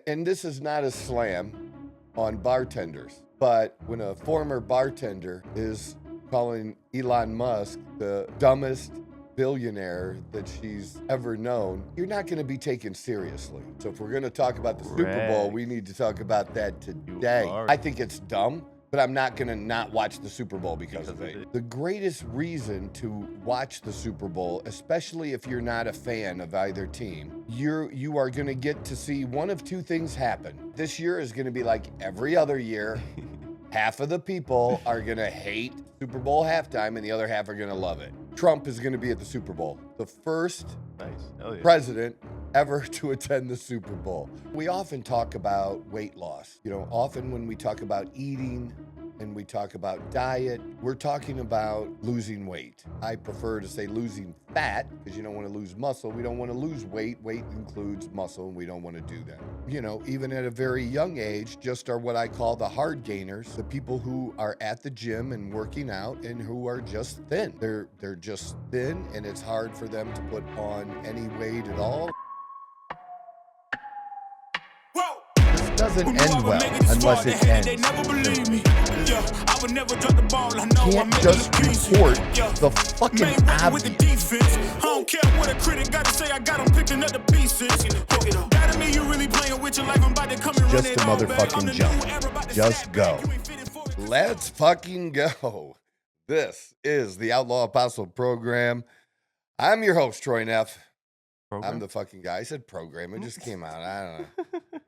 And this is not a slam on bartenders, but when a former bartender is calling Elon Musk the dumbest billionaire that she's ever known, you're not going to be taken seriously. So if we're going to talk about the Super Bowl, we need to talk about that today. I think it's dumb, but I'm not going to not watch the Super Bowl because of it. The greatest reason to watch the Super Bowl, especially if you're not a fan of either team, you are going to get to see one of two things happen. This year is going to be like every other year. Half of the people are going to hate Super Bowl halftime and the other half are going to love it. Trump is going to be at the Super Bowl. The first president ever to attend the Super Bowl. We often talk about weight loss. Often when we talk about eating and we talk about diet, we're talking about losing weight. I prefer to say losing fat because you don't want to lose muscle. We don't want to lose weight. Weight includes muscle and we don't want to do that. Even at a very young age, just are what I call the hard gainers, the people who are at the gym and working out and who are just thin. They're just thin and it's hard for them to put on any weight at all. Doesn't end well unless it ends. Can't just report the fucking obvious. I don't care what a critic got to say. I got them picking up the pieces. That to me, you really playing with your life. I'm about to come and just a motherfucking jump. Just go. Let's fucking go. This is the Outlaw Apostle program. I'm your host, Troy Neff. I'm the fucking guy. I said program. It just came out. I don't know.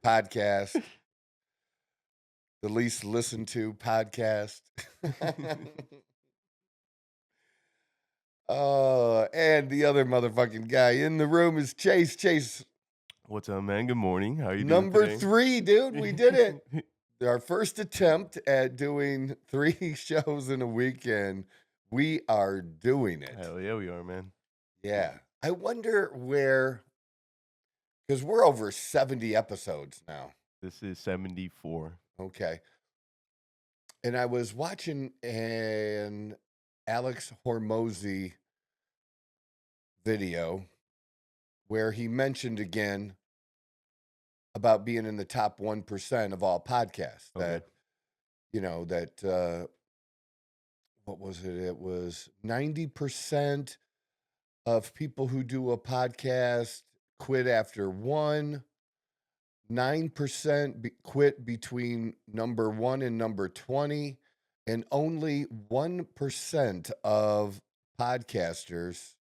Podcast. The least listened to podcast. Oh, and the other motherfucking guy in the room is Chase. Chase. What's up, man? Good morning. How are you doing Number today? 3, dude. We did it. Our first attempt at doing 3 shows in a weekend. We are doing it. Hell yeah, we are, man. Yeah. I wonder where, because we're over 70 episodes now. This is 74. Okay. And I was watching an Alex Hormozy video where he mentioned again about being in the top 1% of all podcasts. Okay. What was it? It was 90% of people who do a podcast quit after 1. 9% quit between number 1 and number 20, and only 1% of podcasters,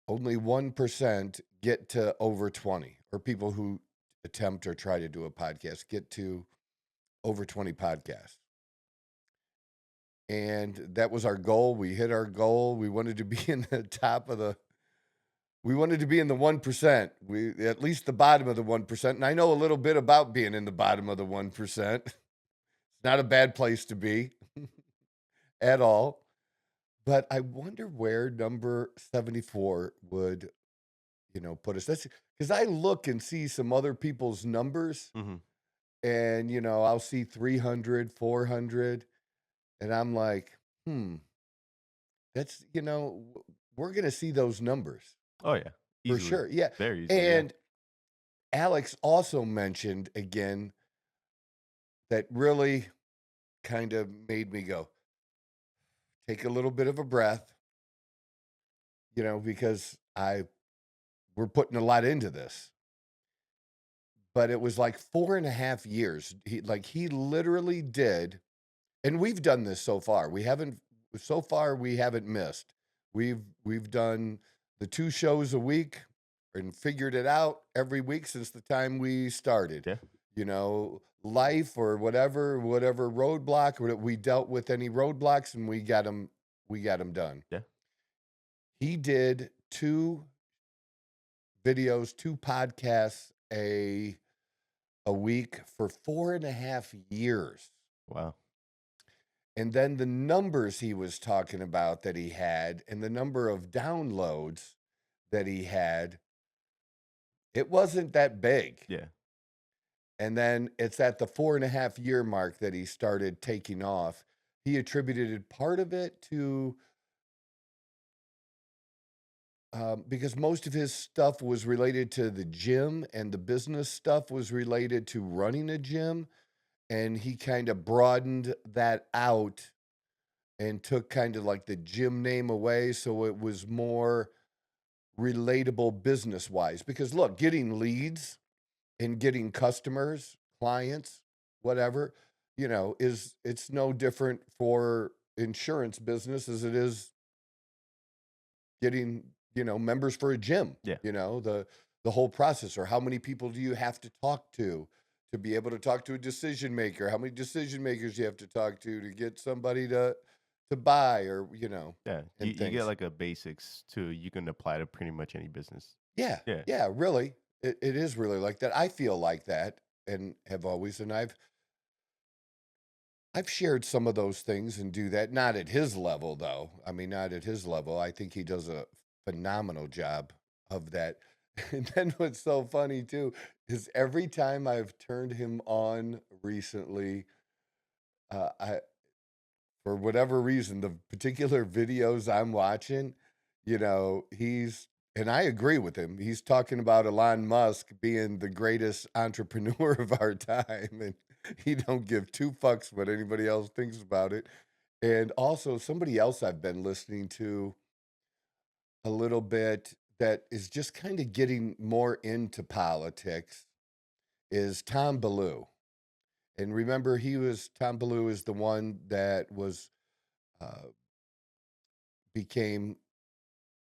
only 1% get to over 20, or people who attempt or try to do a podcast get to over 20 podcasts. And that was our goal. We hit our goal. We wanted to be in the top of the We wanted to be in the 1%. At least the bottom of the 1%. And I know a little bit about being in the bottom of the 1%. It's not a bad place to be at all. But I wonder where number 74 would, put us. That's because I look and see some other people's numbers, and I'll see 300, 400, and I'm like, that's we're gonna see those numbers. Oh, yeah. Easily. For sure. Yeah. Very easily. And Alex also mentioned again that really kind of made me go, take a little bit of a breath, because we're putting a lot into this. But it was like 4.5 years. He literally did, and we've done this so far. We haven't missed. We've done the 2 shows a week and figured it out every week since the time we started. Yeah. Life or whatever roadblock, we dealt with any roadblocks and we got them done. Yeah. He did 2 videos, 2 podcasts a week for 4.5 years. Wow. And then the numbers he was talking about that he had and the number of downloads that he had, it wasn't that big. Yeah. And then it's at the 4.5 year mark that he started taking off. He attributed part of it to because most of his stuff was related to the gym and the business stuff was related to running a gym. And he kind of broadened that out and took kind of like the gym name away. So it was more relatable business wise. Because look, getting leads and getting customers, clients, whatever, it's no different for insurance business as it is getting, members for a gym, Yeah. the whole process, or how many people do you have to talk to be able to talk to a decision maker? How many decision makers you have to talk to get somebody to buy, or, Yeah. and You get things. like a basics to you can apply to pretty much any business. Yeah. Yeah. Yeah, really. It is really like that. I feel like that and have always, and I've shared some of those things and do that. Not at his level, though. I mean, not at his level. I think he does a phenomenal job of that. And then what's so funny, too, is every time I've turned him on recently, I for whatever reason, the particular videos I'm watching, and I agree with him. He's talking about Elon Musk being the greatest entrepreneur of our time, and he don't give two fucks what anybody else thinks about it. And also somebody else I've been listening to a little bit that is just kind of getting more into politics is Tom Bilyeu. And remember, Tom Bilyeu is the one that uh,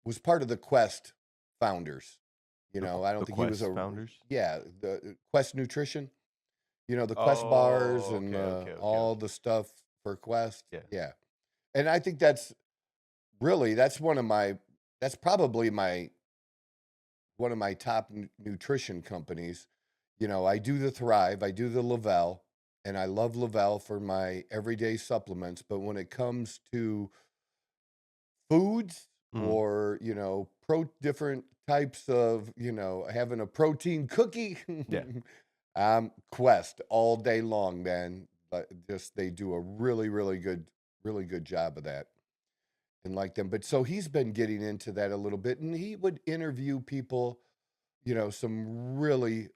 was part of the Quest founders. I don't The think he was Quest founders. yeah, the Quest Nutrition, the Quest bars Oh, and okay. all the stuff for Quest. Yeah. Yeah. And I think that's that's probably one of my top nutrition companies. I do the Thrive, I do the Lavelle, and I love Lavelle for my everyday supplements. But when it comes to foods Mm. or, different types of, having a protein cookie, Yeah. Quest all day long, man. But just they do a really good job of that and like them. But so he's been getting into that a little bit, and he would interview people, some really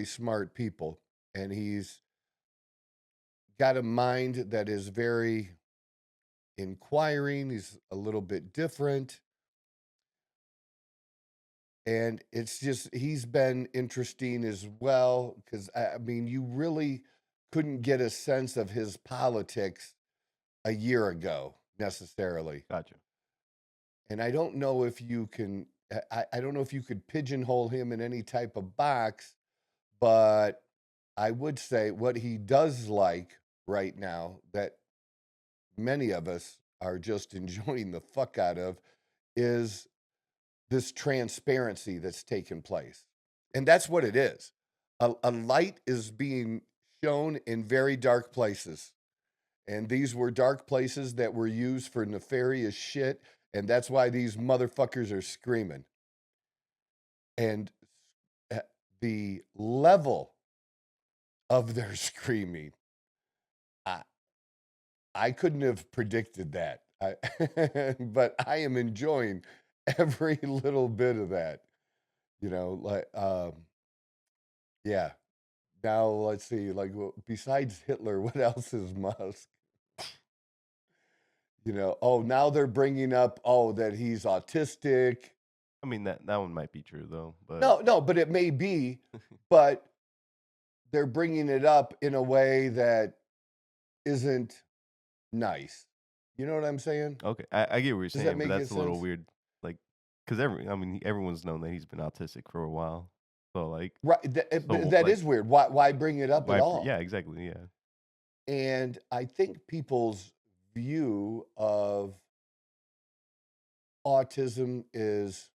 smart people, and he's got a mind that is very inquiring. He's a little bit different. And it's just, he's been interesting as well, because I mean, you really couldn't get a sense of his politics a year ago necessarily. Gotcha. And I don't know if you can, I don't know if you could pigeonhole him in any type of box, but I would say what he does like right now that many of us are just enjoying the fuck out of is this transparency that's taken place. And that's what it is. A light is being shown in very dark places. And these were dark places that were used for nefarious shit. And that's why these motherfuckers are screaming. And the level of their screaming, I couldn't have predicted that. But I am enjoying every little bit of that. Yeah. Now let's see, like, besides Hitler, what else is Musk? Oh, now they're bringing up, that he's autistic. I mean that one might be true though, but No, but it may be, but they're bringing it up in a way that isn't nice. You know what I'm saying? okay, I get what you're Does that saying, but make that's a little sense? weird, like, because everyone's known that he's been autistic for a while, so like, Right. so That like, is weird. Why bring it up at all? yeah, exactly, yeah, And I think people's view of autism has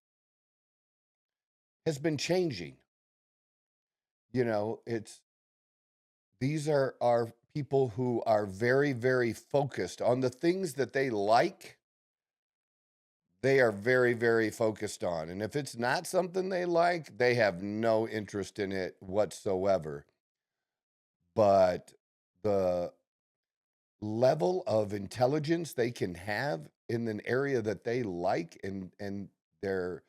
been changing. These are people who are very focused on the things that they like. They are very focused on. And if it's not something they like, they have no interest in it whatsoever. But the level of intelligence they can have in an area that they like and their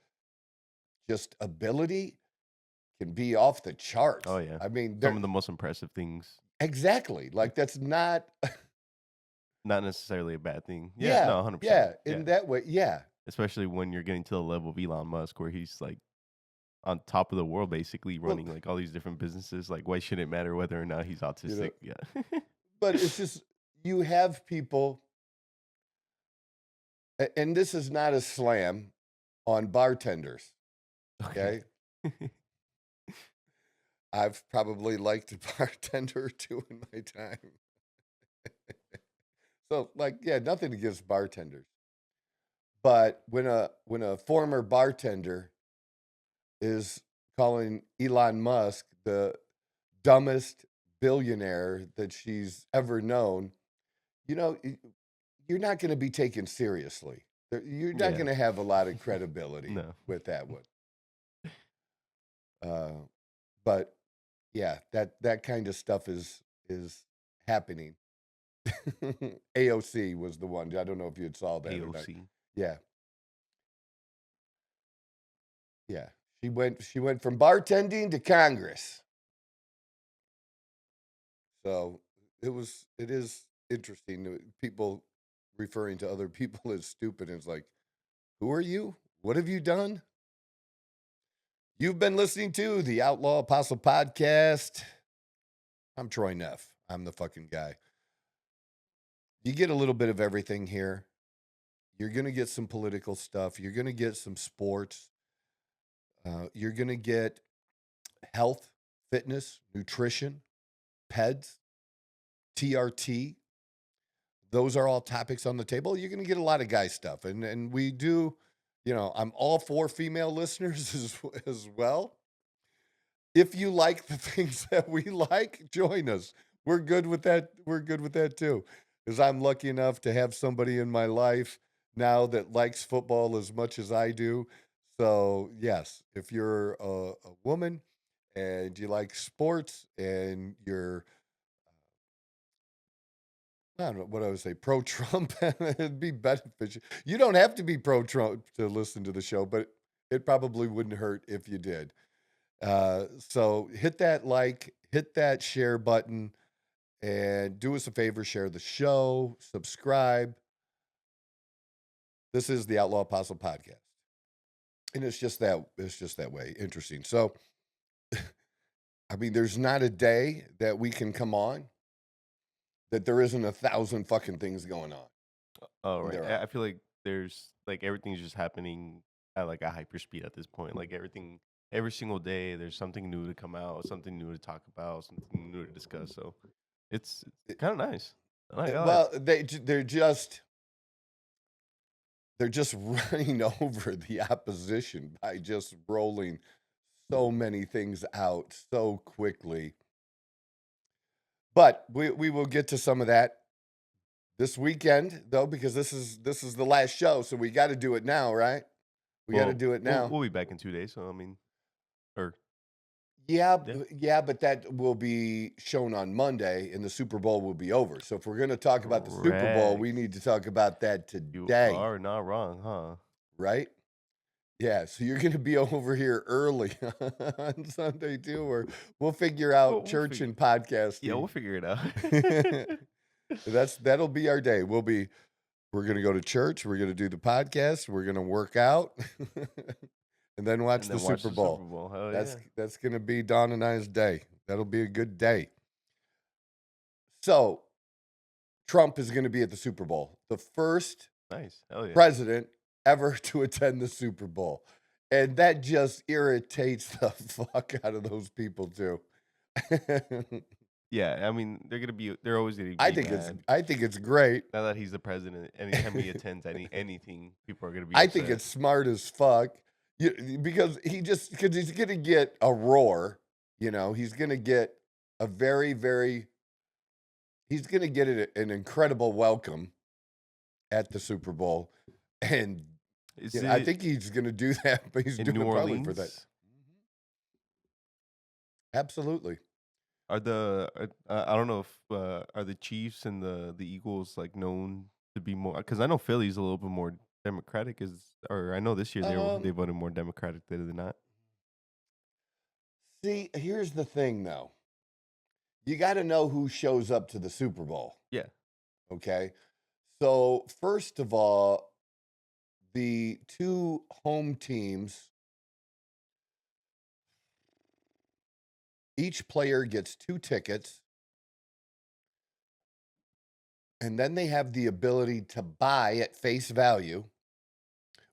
just ability can be off the charts. Oh yeah, I mean, some of the most impressive things. exactly. Like that's not Not necessarily a bad thing. Yeah, yeah, no, 100%. yeah, Yeah, in that way. Yeah. especially when you're getting to the level of Elon Musk, where he's like on top of the world, basically Well, running like all these different businesses. Like, why should it matter whether or not he's you know, autistic? Yeah. but it's just you have people and this is not a slam on bartenders, Okay. okay? I've probably liked a bartender or two in my time. So like, yeah, nothing against bartenders. But when a former bartender is calling Elon Musk the dumbest billionaire that she's ever known, you know, you're not going to be taken seriously. You're not Yeah. going to have a lot of credibility No. with that one. But yeah, that kind of stuff is happening. AOC was the one. I don't know if you saw that or not. AOC. Yeah. Yeah. She went from bartending to Congress. So it is interesting people referring to other people as stupid. And it's like, who are you? What have you done? You've been listening to the Outlaw Apostle Podcast. I'm Troy Neff. I'm the fucking guy. You get a little bit of everything here. You're going to get some political stuff. You're going to get some sports. You're going to get health, fitness, nutrition, PEDS, TRT. Those are all topics on the table. You're going to get a lot of guy stuff. And we do, I'm all for female listeners as well. If you like the things that we like, join us. We're good with that. We're good with that too. Because I'm lucky enough to have somebody in my life now that likes football as much as I do. So yes, if you're a woman and you like sports and you're, I don't know what I would say, pro-Trump, it'd be beneficial. You don't have to be pro-Trump to listen to the show, but it probably wouldn't hurt if you did. So hit that like, hit that share button, and do us a favor, share the show, subscribe. This is the Outlaw Apostle Podcast. And it's just that way. Interesting. So, I mean, there's not a day that we can come on that there isn't 1,000 fucking things going on. Oh, right. There I feel like there's like everything's just happening at like a hyper speed at this point. Like everything, every single day, there's something new to come out, something new to talk about, something new to discuss. So it's kind of nice. I like Well, it. they're just running over the opposition by just rolling so many things out so quickly. But we will get to some of that this weekend, though, because this is the last show, so we got to do it now, right? We got to Well, do it now. We'll be back in 2 days. So I mean, or Yeah, yeah. yeah, but that will be shown on Monday, and the Super Bowl will be over. So if we're going to talk about the Super Bowl, we Correct. need to talk about that You today, are not wrong, huh? right? Yeah, so you're going to be over here early on Sunday too, or we'll figure out We'll church figure. and Yeah, we'll podcasting. figure it out. That'll be our day. We're going to go to church. We're going to do the podcast. We're going to work out, and then watch And the then watch Super the Bowl. Super Bowl. Hell That's yeah. that's going to be Dawn and I's day. That'll be a good day. So Trump is going to be at the Super Bowl, the first Nice. Hell yeah. president ever to attend the Super Bowl, and that just irritates the fuck out of those people too. Yeah, I mean, they're always gonna be I mad. think it's great. Now that he's the president, anytime he attends anything, people are gonna be I upset. think it's smart as fuck. Because he's gonna get a roar. He's gonna get a he's gonna get an incredible welcome at the Super Bowl, and Is I it think he's gonna do that. But he's in doing New it probably for that. Orleans? Absolutely. I don't know if are the Chiefs and the Eagles like known to be more, because I know Philly's a little bit more Democratic is, or I know this year they voted more Democratic than not. See, here's the thing, though. You got to know who shows up to the Super Bowl. Yeah. Okay. So, first of all, the two home teams, each player gets 2 tickets, and then they have the ability to buy at face value,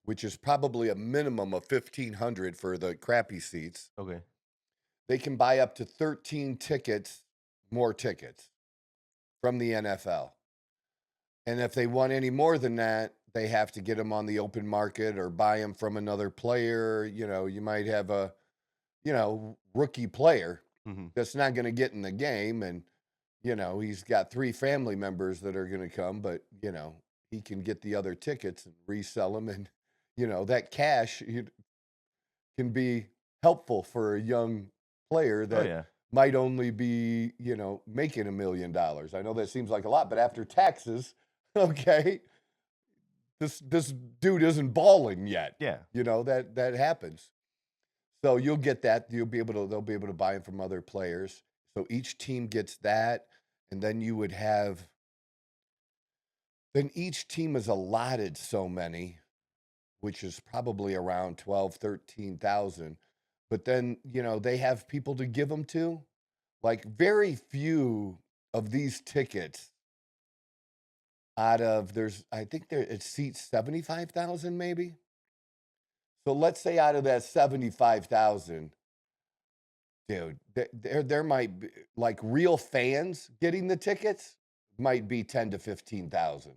which is probably a minimum of $1,500 for the crappy seats. Okay. They can buy up to 13 tickets, more tickets from the NFL. And if they want any more than that, they have to get them on the open market or buy them from another player. You know, you might have a, rookie player that's not going to get in the game. And, he's got 3 family members that are going to come, but, he can get the other tickets and resell them. And, that cash can be helpful for a young player that might only be, making $1 million. I know that seems like a lot, but after taxes, okay, this dude isn't balling yet. Yeah. That happens. So you'll get that. They'll be able to buy them from other players. So each team gets that. And then then each team is allotted so many, which is probably around 12, 13,000. But then, they have people to give them to. Like, very few of these tickets I think it seats 75,000 maybe. So let's say out of that 75,000, dude, there might be, like, real fans getting the tickets might be 10 to 15,000.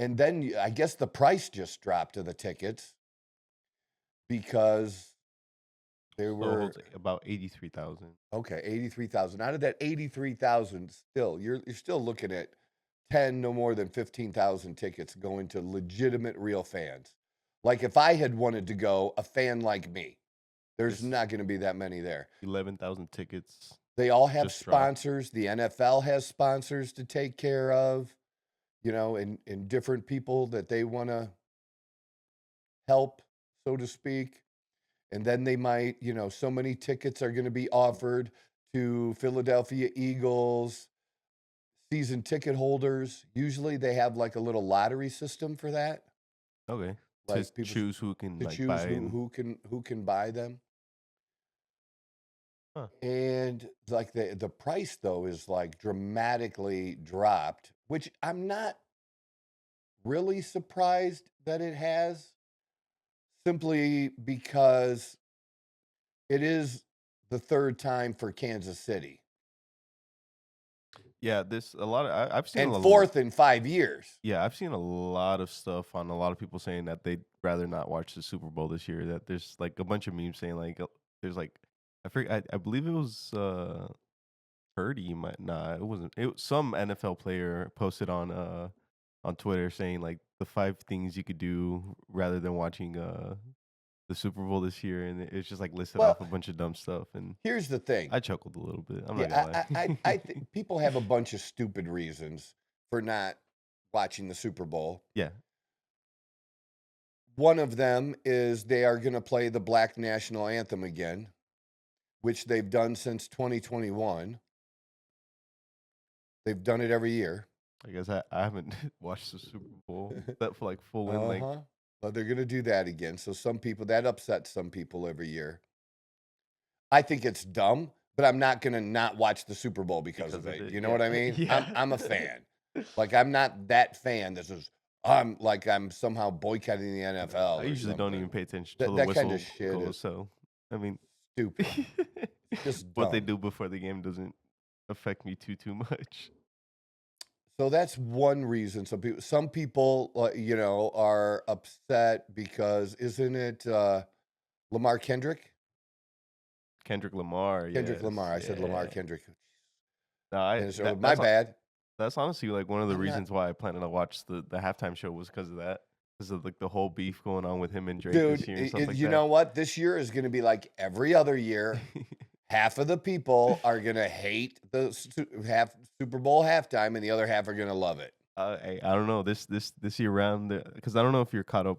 And then I guess the price just dropped of the tickets because there were about 83,000. Okay, 83,000. Out of that 83,000, still you're still looking at 10, no more than 15,000 tickets going to legitimate real fans. Like, if I had wanted to go, a fan like me, there's not going to be that many there. 11,000 tickets. They all have sponsors. The NFL has sponsors to take care of, and different people that they want to help, so to speak. And then they might, so many tickets are going to be offered to Philadelphia Eagles season ticket holders. Usually they have like a little lottery system for that. Okay. Like to choose who can choose buy who can buy them. Huh. And like the price though is like dramatically dropped, which I'm not really surprised that it has, simply because it is the 3rd time for Kansas City. Yeah, I've seen and 4th in 5 years. Yeah, I've seen a lot of stuff on a lot of people saying that they'd rather not watch the Super Bowl this year. That there's like a bunch of memes saying like there's like I believe it was Purdy, it wasn't. It was some NFL player posted on Twitter saying like the 5 things you could do rather than watching the Super Bowl this year, and it's just like listed off a bunch of dumb stuff. And here's the thing. I chuckled a little bit. I'm not gonna lie. I think people have a bunch of stupid reasons for not watching the Super Bowl. Yeah. One of them is they are going to play the Black National Anthem again, which they've done since 2021. They've done it every year. I guess I haven't watched the Super Bowl that for like full in like. Well, they're going to do that again. So some people, that upsets some people every year. I think it's dumb, but I'm not going to not watch the Super Bowl because of it. You know what I mean? Yeah. I'm a fan. Like, I'm not that fan that says, I'm somehow boycotting the NFL. I usually don't even pay attention to the that whistle kind of shit goes, is so I mean, stupid. Just what they dumb. do before the game doesn't affect me too much. So that's one reason. Some people, are upset because isn't it Lamar Kendrick? Kendrick Lamar. Kendrick Lamar. I said Lamar Kendrick. No, my bad. That's honestly like one of the reasons why I planted to watch the halftime show was because of that. Because of like the whole beef going on with him and Drake this year and stuff like that. You know what? This year is going to be like every other year. Half of the people are going to hate the Super Bowl halftime, and the other half are going to love it. I don't know this year round because I don't know if you're caught up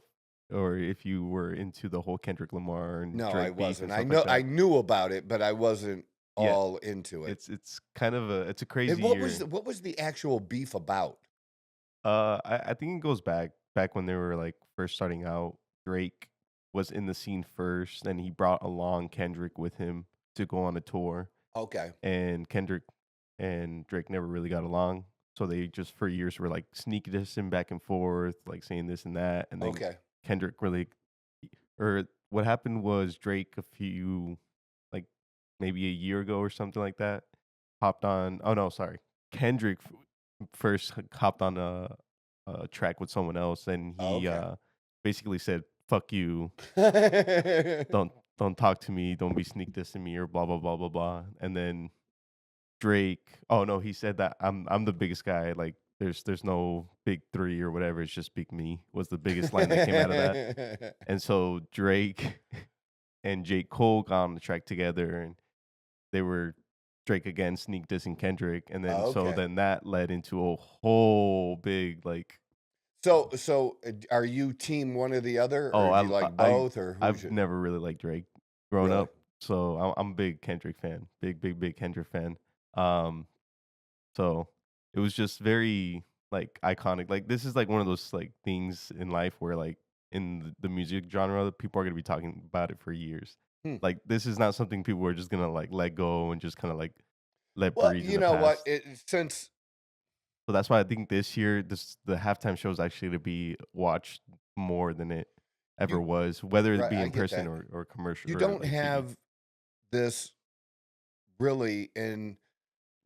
or if you were into the whole Kendrick Lamar and No, I Drake beef and wasn't. I stuff like know I that. knew about it, but I wasn't Yeah, all into it. it's kind of a And crazy what year. what was the actual beef about? I think it goes back when they were like first starting out. Drake was in the scene first, and he brought along Kendrick with him to go on a tour. Okay. And Kendrick and Drake never really got along, so they just for years were like sneak dissing back and forth, like saying this and that. And then Okay. Kendrick really, or what happened was Drake a few like maybe a year ago or something like that hopped on. Oh no, sorry, Kendrick first hopped on a track with someone else, and he Okay. basically said, "Fuck you, don't talk to me, don't be sneak dissing me," or blah blah blah blah blah. And then Drake, oh no, he said that I'm the biggest guy. Like there's no big three or whatever. It's just big me was the biggest line that came out of that. And so Drake and J. Cole got on the track together, and they were Drake again sneak dissing Kendrick, and then so Okay. then that led into a whole big like. So are you team one or the other, Oh, or do you like both, or who's I've your never really liked Drake growing really? up, so I'm a big Kendrick fan, big Kendrick fan. Um, so it was just very like iconic. Like this is like one of those like things in life where like in the music genre, people are gonna be talking about it for years. Hmm. Like this is not something people are just gonna like let go and just kind of like let Well, breathe in you the know what? past. Since So that's why I think this year, the halftime show is actually to be watched more than it ever you was, whether it right, be I in get person that. or commercial You or don't like TV. have this really in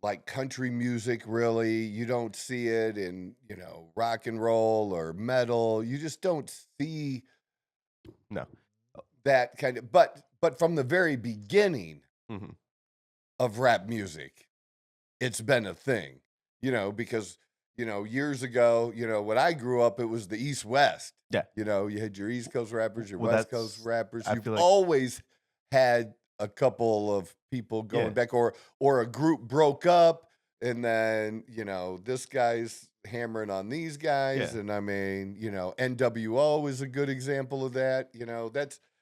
like country music, really. You don't see it in, rock and roll or metal. You just don't see No. that kind of but from the very beginning Hmm. of rap music, it's been a thing, because, years ago, when I grew up, it was the East West. Yeah. You had your East Coast rappers, your Well, West Coast that's rappers. I You've feel like always had a couple of people going yeah, back, or a group broke up, and then, this guy's hammering on these guys. yeah, And I mean, NWO is a good example of that.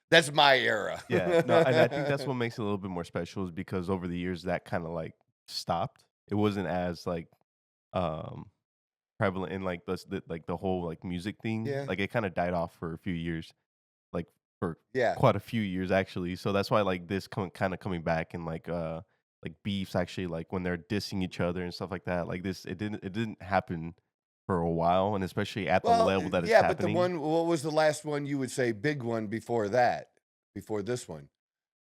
That's my era. yeah. No, and I think that's what makes it a little bit more special is because over the years that kind of like stopped. It wasn't as like um prevalent in like the whole like music thing. Yeah. Like it kind of died off for a few years, like for Yeah. quite a few years actually. So that's why like this kind of coming back and like beefs actually like when they're dissing each other and stuff like that. Like this, it didn't happen for a while, and especially at the Well, level that it's yeah, but happening. what was the last one you would say big one before that? Before this one?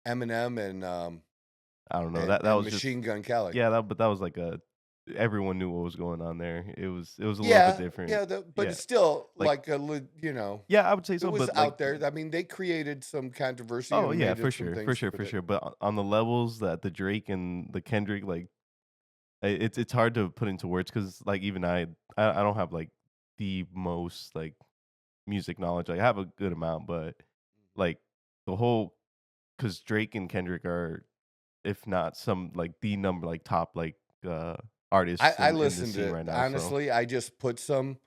Eminem I don't know that and was just Machine Gun Kelly. yeah but that was like a everyone knew what was going on there. It was a little bit Yeah, different. yeah, but Yeah, it's still like like yeah, I would say it so, was but like out there. I mean, they created some controversy oh and yeah, made for it some sure, for things, sure, but for sure. But on the levels that the Drake and the Kendrick like it's hard to put into words because like even I don't have like the most like music knowledge. Like, I have a good amount, but like the whole because Drake and Kendrick are if not some like the number like top like artists I in the listened scene to right now. So honestly, I just put some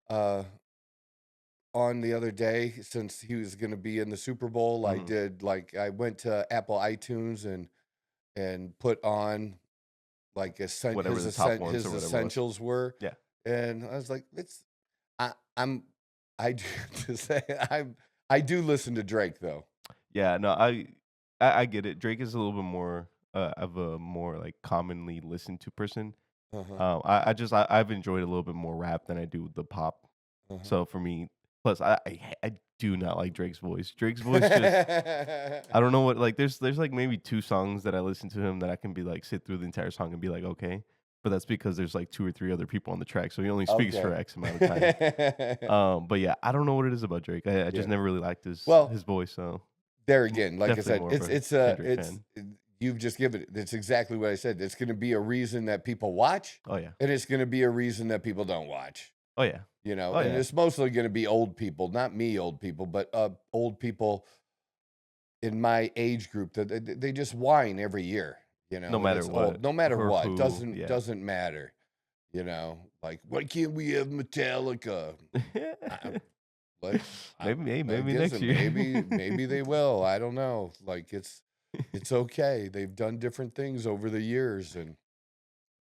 uh on the other day since he was going to be in the Super Bowl. mhm, I went to Apple iTunes and put on like whatever the top ones or his whatever it was. essentials were, Yeah, and I was like, I'm I do to say I do listen to Drake though. yeah. No, I get it. Drake is a little bit more of a more like commonly listened to person. Uh-huh. I've enjoyed a little bit more rap than I do the pop. Uh-huh. So for me, plus I do not like Drake's voice. Drake's voice just I don't know what like there's like maybe two songs that I listen to him that I can be like sit through the entire song and be like okay, but that's because there's like two or three other people on the track, so he only speaks for Okay. X amount of time. But yeah, I don't know what it is about Drake. I Yeah. just never really liked Well, his voice. So there again, like I definitely said, more of a Kendrick fan. you've just given it. It's exactly what I said. It's going to be a reason that people watch, Oh yeah, and it's going to be a reason that people don't watch. oh yeah, oh And yeah. it's mostly going to be old people, not me, old people, but old people in my age group that they just whine every year. No And matter it's what old, no matter or what. who, yeah. Doesn't matter. You know, like, why can't we have Metallica? I, like, Maybe next listen, year. maybe they will. I don't know. Like, it's okay. They've done different things over the years, and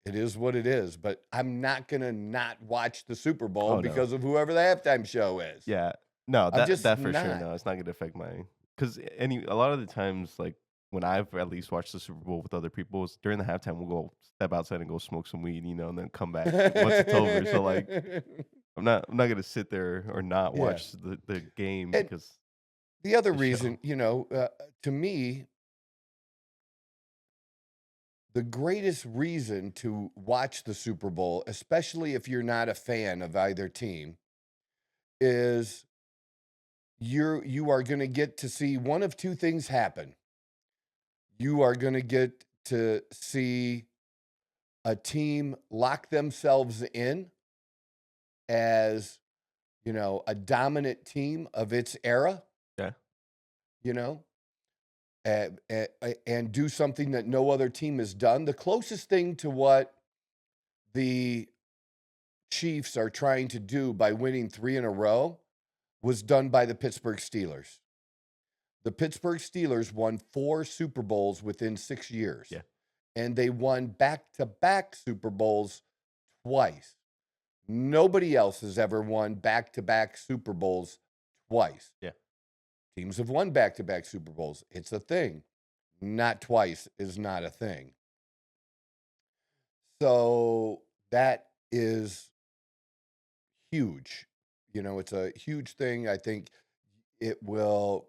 it is what it is. But I'm not gonna not watch the Super Bowl Oh no. because of whoever the halftime show is. Yeah. No, I'm just that for sure. not. No, it's not gonna affect my because a lot of the times, like when I've at least watched the Super Bowl with other people, it's during the halftime we'll go step outside and go smoke some weed, and then come back once it's over. So like I'm not gonna sit there or not Yeah. watch the game And because the other the show. reason, to me, the greatest reason to watch the Super Bowl, especially if you're not a fan of either team, is you are going to get to see one of two things happen. You are going to get to see a team lock themselves in as, a dominant team of its era, Yeah. and do something that no other team has done. The closest thing to what the Chiefs are trying to do by winning 3 in a row was done by the Pittsburgh Steelers. The Pittsburgh Steelers won 4 Super Bowls within 6 years. Yeah. And they won back-to-back Super Bowls twice. Nobody else has ever won back-to-back Super Bowls twice. Yeah. Teams have won back-to-back Super Bowls. It's a thing. Not twice is not a thing. So that is huge. It's a huge thing. I think it will,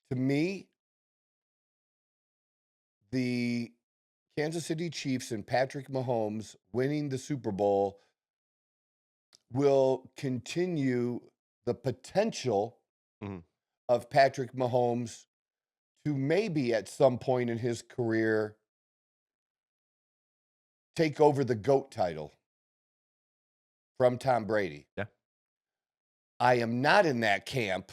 to me, the Kansas City Chiefs and Patrick Mahomes winning the Super Bowl will continue the potential Mhm. of Patrick Mahomes to maybe at some point in his career take over the GOAT title from Tom Brady. Yeah. I am not in that camp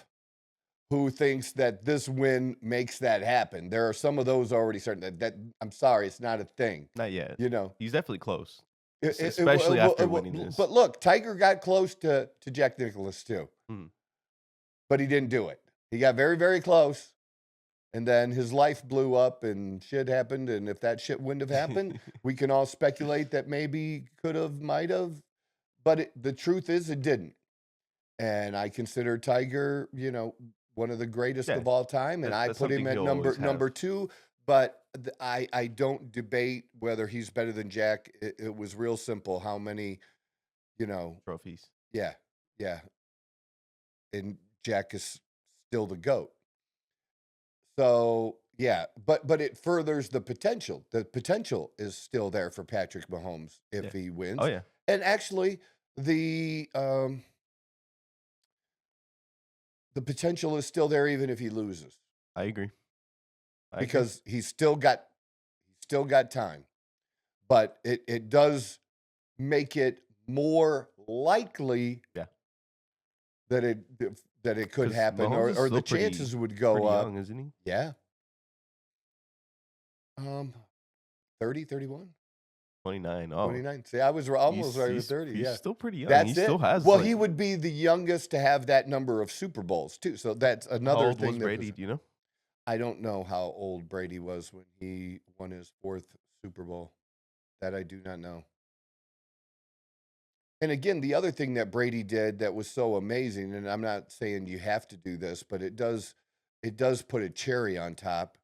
who thinks that this win makes that happen. There are some of those already starting. That I'm sorry, it's not a thing. Not yet. You He's definitely close, It- especially well, after well, winning this. But look, Tiger got close to Jack Nicklaus too, Mhm. but he didn't do it. He got very, very close, and then his life blew up and shit happened. And if that shit wouldn't have happened, we can all speculate that maybe could have, might have, but the truth is it didn't. And I consider Tiger, one of the greatest Yeah, of all time, and I that's put him something at he'll always number have. 2. But I don't debate whether he's better than Jack. It was real simple. How many, Trophies. yeah, and Jack is still the GOAT. So yeah, but it furthers the potential. The potential is still there for Patrick Mahomes if Yeah. he wins. Oh yeah. And actually, the potential is still there even if he loses, I agree. because he's still got time. But it does make it more likely Yeah. that it could 'Cause happen, Mahomes is or the still pretty- chances would go Pretty up. young, isn't he? Yeah. 30, 31, 29. Oh, 29. See, I was almost right with he's 30. He's Yeah. still pretty young. That's He still it. has. Well, like, he would be the youngest to have that number of Super Bowls too. So that's how another old thing was that Brady? Do you know? I don't know how old Brady was when he won his 4th Super Bowl. That I do not know. And again, the other thing that Brady did that was so amazing, and I'm not saying you have to do this, but it does put a cherry on top,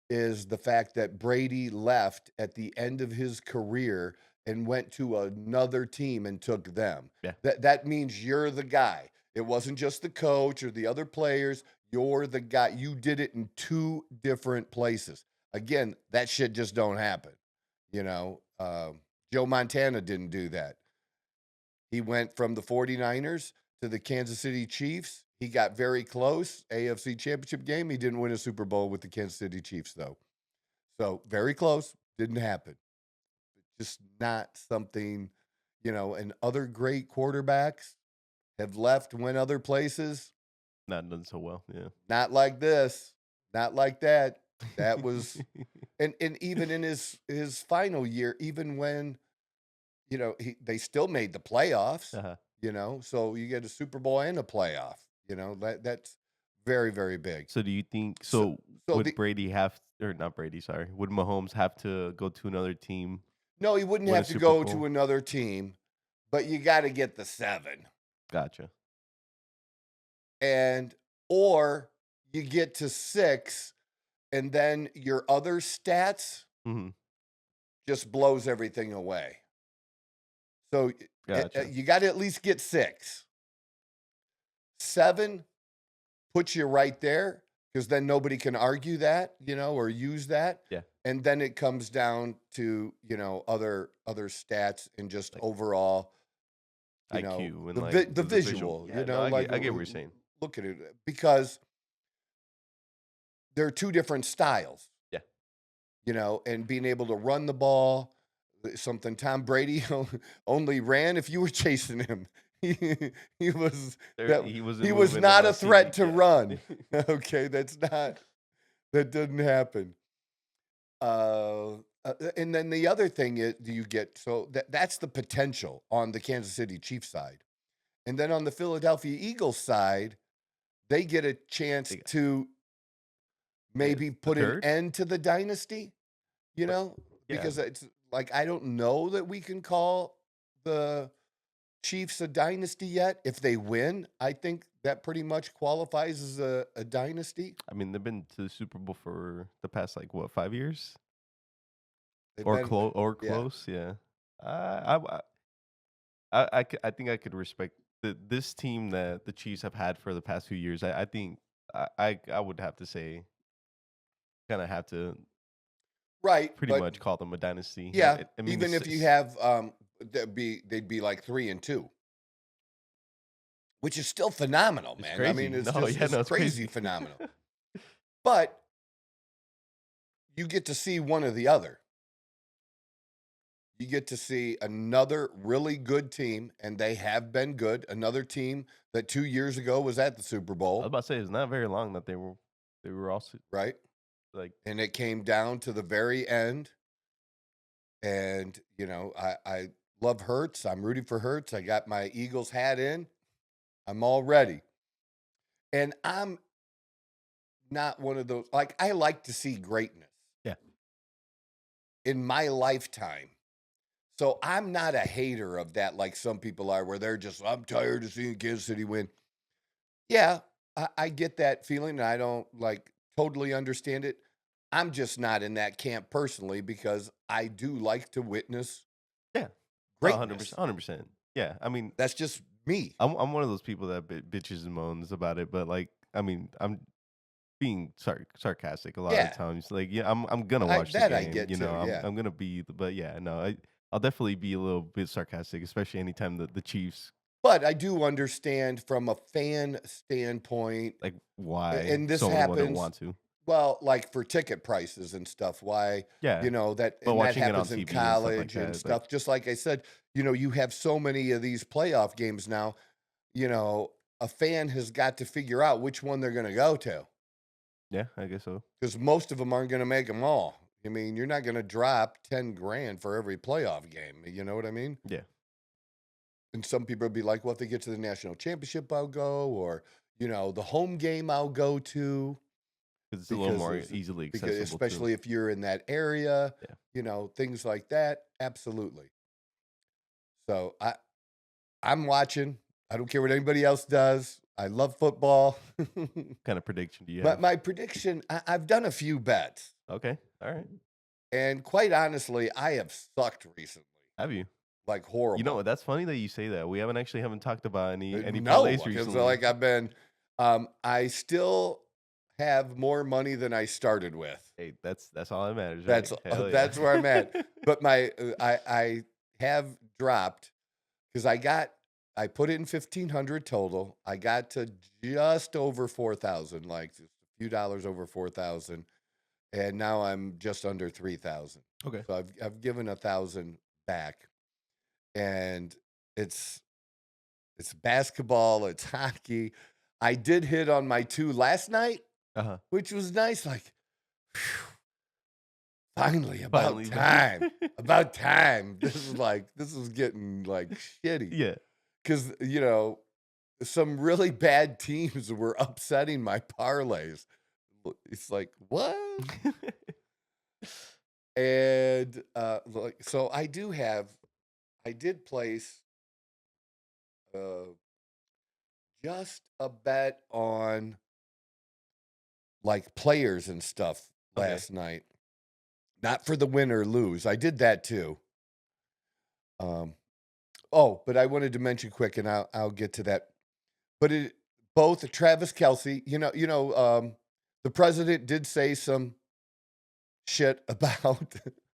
is the fact that Brady left at the end of his career and went to another team and took them. Yeah. That means you're the guy. It wasn't just the coach or the other players. You're the guy. You did it in 2 different places. Again, that shit just don't happen. Joe Montana didn't do that. He went from the 49ers to the Kansas City Chiefs. He got very close. AFC Championship game. He didn't win a Super Bowl with the Kansas City Chiefs, though. So very close. Didn't happen. Just not something, and other great quarterbacks have left, went other places. Not done so well. Yeah. Not like this. Not like that. That was, and even in his final year, even when they still made the playoffs. Uh-huh. So you get a Super Bowl and a playoff. That's very, very big. So do you think So would Brady have or not Brady, sorry. Would Mahomes have to go to another team? No, he wouldn't win a have to Super go Bowl? to another team, but you got to get the 7. Gotcha. Or you get to 6, and then your other stats Mm-hmm. just blows everything away. So Gotcha. you got to at least get 6. 7 puts you right there, because then nobody can argue that, or use that. Yeah. And then it comes down to, other stats and just Like overall, IQ and the visual, Yeah, no, I get what you're saying. Look at it, because there are 2 different styles. Yeah. And being able to run the ball, something Tom Brady only ran if you were chasing him. He was not a threat to run. Okay, that didn't happen. And then the other thing is, you get that's the potential on the Kansas City Chiefs side, and then on the Philadelphia Eagles side, they get a chance to maybe put an end to the dynasty. Because it's like, I don't know that we can call the Chiefs a dynasty yet. If they win, I think that pretty much qualifies as a dynasty. I mean, they've been to the Super Bowl for the past 5 years, They've or been- close. Yeah. I think I could respect this team that the Chiefs have had for the past few years. I think I would have to say, kind of have to right, pretty much call them a dynasty. Yeah, I mean, even if you have they'd be like 3-2, which is still phenomenal, man. I mean, it's crazy phenomenal. But you get to see one or the other. You get to see another really good team, and they have been good. Another team that 2 years ago was at the Super Bowl. I was about to say, it's not very long that they were also right. And it came down to the very end. And, I love Hurts. I'm rooting for Hurts. I got my Eagles hat in. I'm all ready. And I'm not one of those, I like to see greatness. Yeah. In my lifetime. So I'm not a hater of that like some people are, where they're just, I'm tired of seeing Kansas City win. Yeah, I get that feeling, and I don't totally understand it. I'm just not in that camp personally, because I do like to witness greatness. 100%. Yeah, I mean, that's just me. I'm one of those people that bitches and moans about it, but I mean, I'm being sarcastic a lot of times. I'm gonna watch the game. I get I'm gonna be, but yeah, no, I'll definitely be a little bit sarcastic, especially anytime the Chiefs. But I do understand from a fan standpoint, why, and this someone happens. wouldn't want to. Well, for ticket prices and stuff, why? Yeah, that happens in college and stuff. Just like I said, you have so many of these playoff games now. A fan has got to figure out which one they're going to go to. Yeah, I guess so. Because most of them aren't going to make them all. I mean, you're not going to drop $10,000 for every playoff game. You know what I mean? Yeah. And some people will be like, well, if they get to the national championship, I'll go. Or, the home game I'll go to. It's a little more easily accessible. Especially if you're in that area, things like that. Absolutely. So I'm watching. I don't care what anybody else does. I love football. What kind of prediction do you have? But my prediction, I've done a few bets. Okay. All right. And quite honestly, I have sucked recently. Have you? Horrible. You know what? That's funny that you say that. We haven't talked about any no, parlays recently. Because I've been, I still have more money than I started with. Hey, that's all that matters. Right? That's where I'm at. But I have dropped, because I put in 1,500 total. I got to just over 4,000, a few dollars over 4,000, and now I'm just under 3,000. Okay. So I've given 1,000 back, and it's basketball, it's hockey. I did hit on my 2 last night. Which was nice. Finally, about Finally. time. About time. This is getting like shitty. Yeah. Because, some really bad teams were upsetting my parlays. It's like, what? And so I did place just a bet on like players and stuff Okay. last night. Not for the win or lose. I did that too. But I wanted to mention quick, and I'll get to that. But both Travis Kelce, the president did say some shit about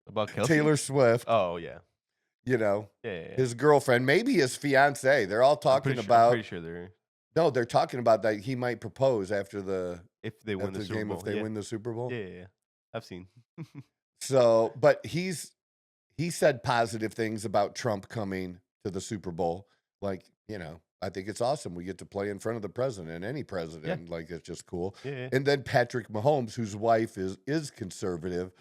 About Kelsey? Taylor Swift. Oh, yeah. Yeah. His girlfriend, maybe his fiance. They're all talking about. I'm pretty sure they're. No, they're talking about that he might propose after the If they win the Super game Bowl. if they win the Super Bowl. Yeah. I've seen. So, but he said positive things about Trump coming to the Super Bowl. Like, I think it's awesome. We get to play in front of the president, any president. Like, it's just cool. Yeah. And then Patrick Mahomes, whose wife is conservative,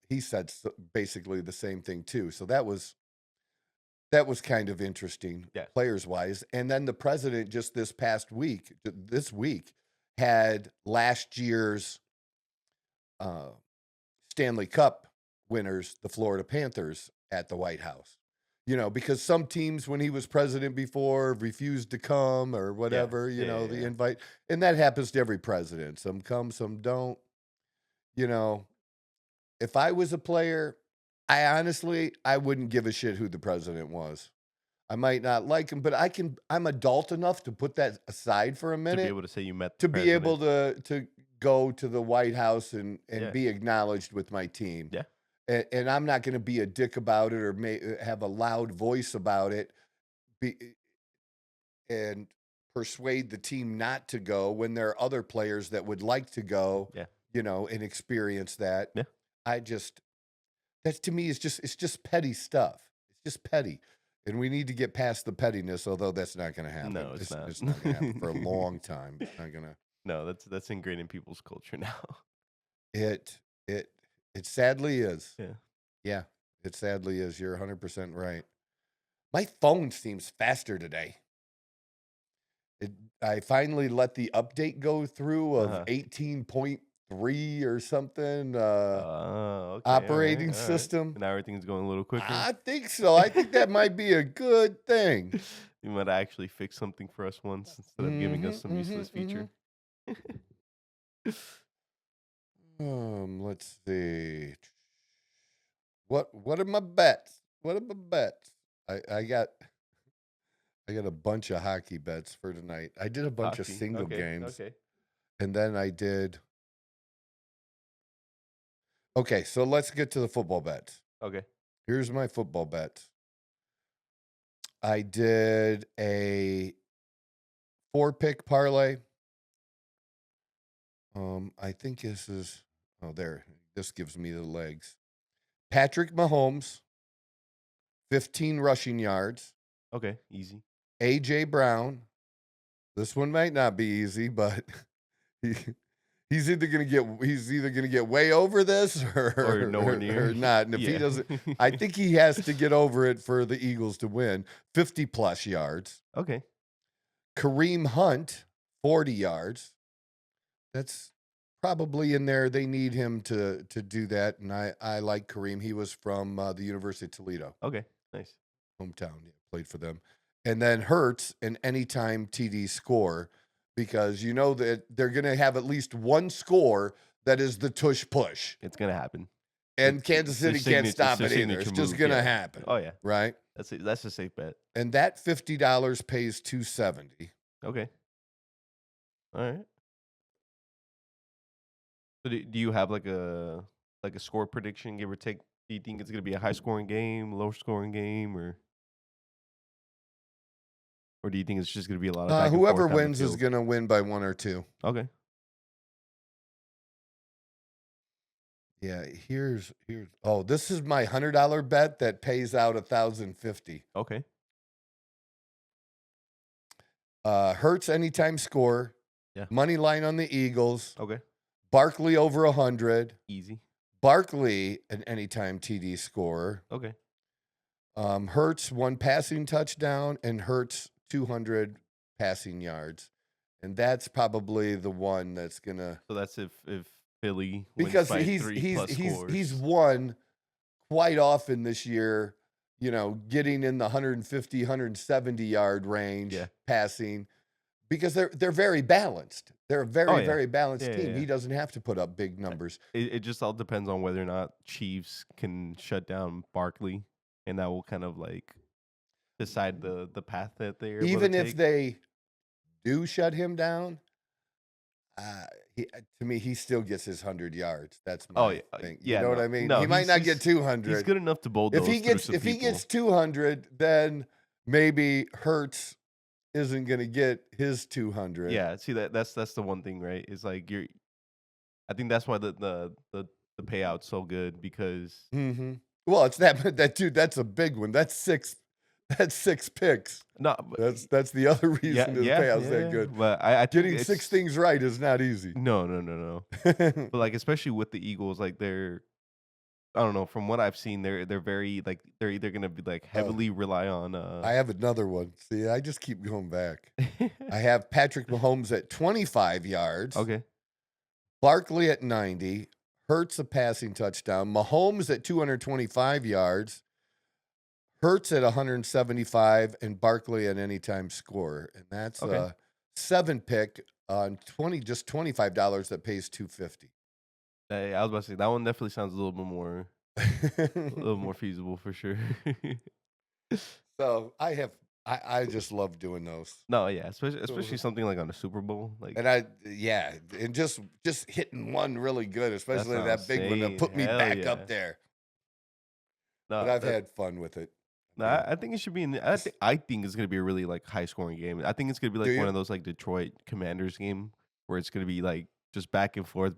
he said basically the same thing too. So that was kind of interesting, players wise. And then the president just this week, had last year's Stanley Cup winners, the Florida Panthers, at the White House. Because some teams, when he was president before, refused to come or whatever, the invite. And that happens to every president. Some come, some don't. If I was a player, I wouldn't give a shit who the president was. I might not like him, but I'm adult enough to put that aside for a minute. To be able to say you met to the be able president. to go to the White House and be acknowledged with my team. Yeah. And I'm not going to be a dick about it or have a loud voice about it and persuade the team not to go when there are other players that would like to go, and experience that. Yeah. That to me it's just petty stuff. It's just petty. And we need to get past the pettiness, although that's not going to happen. No, it's not. It's not going to happen for a long time. It's not going to. No, that's ingrained in people's culture now. It sadly is. Yeah. Yeah, it sadly is. You're 100% right. My phone seems faster today. I finally let the update go through of 18.3 or something operating system. And now everything's going a little quicker. I think so. I think that might be a good thing. You might actually fix something for us once instead of giving us some useless feature. Let's see. What are my bets? I got a bunch of hockey bets for tonight. I did a bunch of single games. Okay. And then I did. Okay, so let's get to the football bets. Okay. Here's my football bets. I did a 4-pick parlay. I think this is, this gives me the legs. Patrick Mahomes, 15 rushing yards. Okay, easy. A.J. Brown, this one might not be easy, but he's either gonna get way over this or nowhere near or not. And if he doesn't, I think he has to get over it for the Eagles to win. 50 plus yards. Okay. Kareem Hunt, 40 yards. That's probably in there. They need him to do that, and I like Kareem. He was from the University of Toledo. Okay, nice. Hometown, played for them. And then Hurts, an anytime TD score, because you know that they're going to have at least one score that is the tush push. It's going to happen. And Kansas City can't stop it either. It's just going to happen. Oh, yeah. Right? That's a safe bet. And that $50 pays $270. Okay. All right. So do you have like a score prediction, give or take? Do you think it's going to be a high-scoring game, low-scoring game, or do you think it's just going to be a lot of back and whoever forth down the wins is field? going to win by 1 or 2. Okay. Yeah, here's this is my $100 bet that pays out $1,050. Okay. Hurts anytime score. Yeah. Money line on the Eagles. Okay. Barkley over 100. Easy. Barkley, an anytime TD scorer. Okay. Hurts 1 passing touchdown and Hurts 200 passing yards. And that's probably the one that's going to... So that's if Philly wins Because by 3+ scores. he's won quite often this year, getting in the 150, 170 yard range passing, because they're very balanced. They're a very balanced team. Yeah. He doesn't have to put up big numbers. It just all depends on whether or not Chiefs can shut down Barkley, and that will kind of like decide the path that they're able Even to if take. they do shut him down, to me, he still gets his 100 yards. That's my thing. You know what I mean? No, he might not get 200. He's good enough to bulldoze If he gets 200, then maybe Hurts isn't going to get his 200. Yeah, see that's the one thing, right? It's like I think that's why the payout's so good, because Well, it's that dude. That's a big one. That's six picks. no, That's the other reason the payout's that good. But I think Getting 6 things right is not easy. No. But like, especially with the Eagles, like I don't know, from what I've seen, they're very like, they're either gonna be like heavily rely on I have another one. See, I just keep going back. I have Patrick Mahomes at 25 yards. Okay. Barkley at 90. Hurts a passing touchdown. Mahomes at 225 yards. Hurts at 175, and Barkley at anytime scorer. And that's a 7 pick on just $25 that pays $250. I was about to say that one definitely sounds a little bit more feasible for sure. So I just love doing those. No, yeah, especially something like on the Super Bowl, like, and just hitting one really good, especially that big one that put me back up there. No, but I've had fun with it. No, I think it should be I think it's gonna be a really like high scoring game. I think it's gonna be like one of those like Detroit Commanders game where it's gonna be like just back and forth.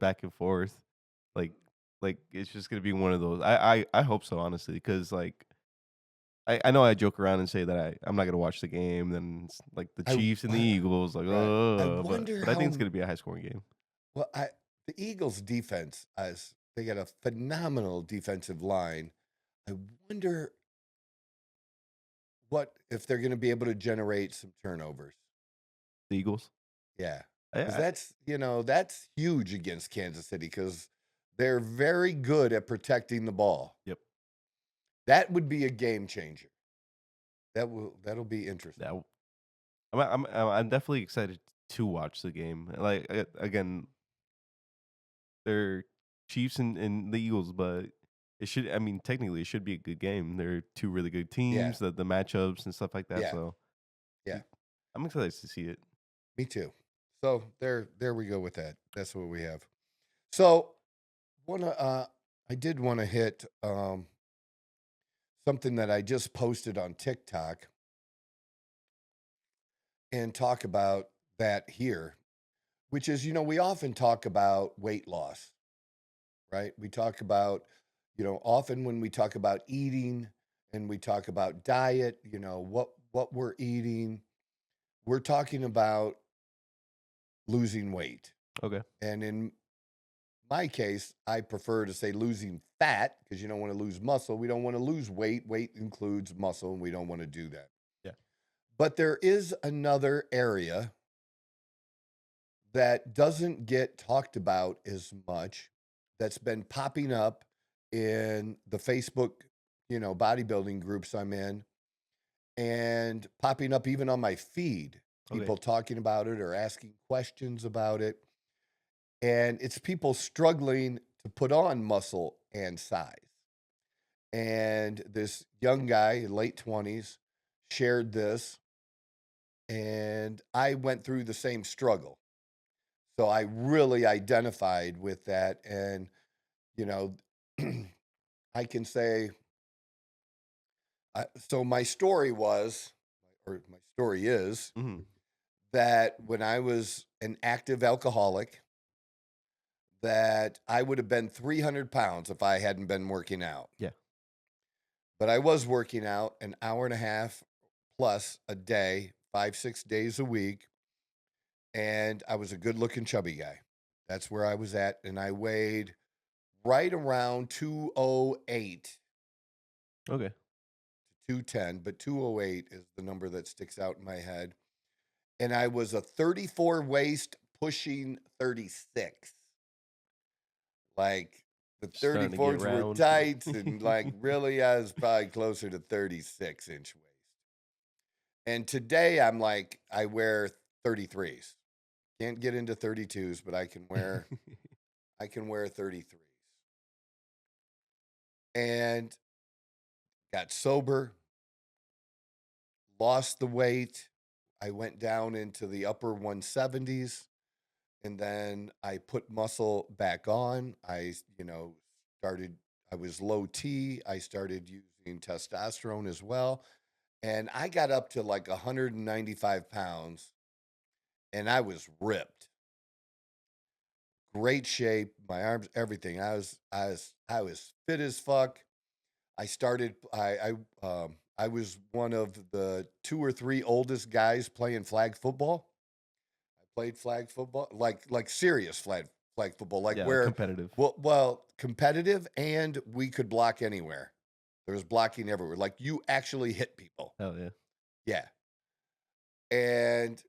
Like it's just gonna be one of those. I hope so, honestly, because like I know I joke around and say that I'm not gonna watch the game. Then it's like the Chiefs and the Eagles, like, but I think it's gonna be a high scoring game. Well, the Eagles' defense, they got a phenomenal defensive line. I wonder if they're going to be able to generate some turnovers. The Eagles, yeah, that's huge against Kansas City, because they're very good at protecting the ball. Yep. That would be a game changer. That'll be interesting. I'm definitely excited to watch the game. Like, again, they're Chiefs and the Eagles, but technically it should be a good game. They're two really good teams, the matchups and stuff like that. Yeah. So yeah, I'm excited to see it. Me too. So there we go with that. That's what we have. So I did want to hit something that I just posted on TikTok and talk about that here, which is, we often talk about weight loss, right? We talk about, often when we talk about eating and we talk about diet, what we're eating, we're talking about losing weight. Okay. And in my case, I prefer to say losing fat, because you don't want to lose muscle. We don't want to lose weight. Weight includes muscle, and we don't want to do that. Yeah. But there is another area that doesn't get talked about as much, that's been popping up in the Facebook, bodybuilding groups I'm in, and popping up even on my feed. People talking about it or asking questions about it. And it's people struggling to put on muscle and size. And this young guy, late 20s, shared this, and I went through the same struggle. So I really identified with that. And, I can say, so my story is that when I was an active alcoholic, that I would have been 300 pounds if I hadn't been working out. Yeah. But I was working out an hour and a half plus a day, 5-6 days a week. And I was a good looking chubby guy. That's where I was at. And I weighed right around 208 Okay. to 210, but 208 is the number that sticks out in my head. And I was a 34 waist pushing 36. Like the Starting to get 34s were round. tights, and like really I was probably closer to 36-inch waist. And today I'm like, I wear 33s. Can't get into 32s, but I can wear 33s. And got sober, lost the weight. I went down into the upper 170s, and then I put muscle back on. I was low T. I started using testosterone as well. And I got up to like 195 pounds, and I was ripped. Great shape, my arms, everything. I was fit as fuck. I was one of the 2 or 3 oldest guys playing flag football. I played flag football, like serious flag football, like Yeah, where competitive. well competitive, and we could block anywhere. There was blocking everywhere. Like you actually hit people. Hell yeah. Yeah. And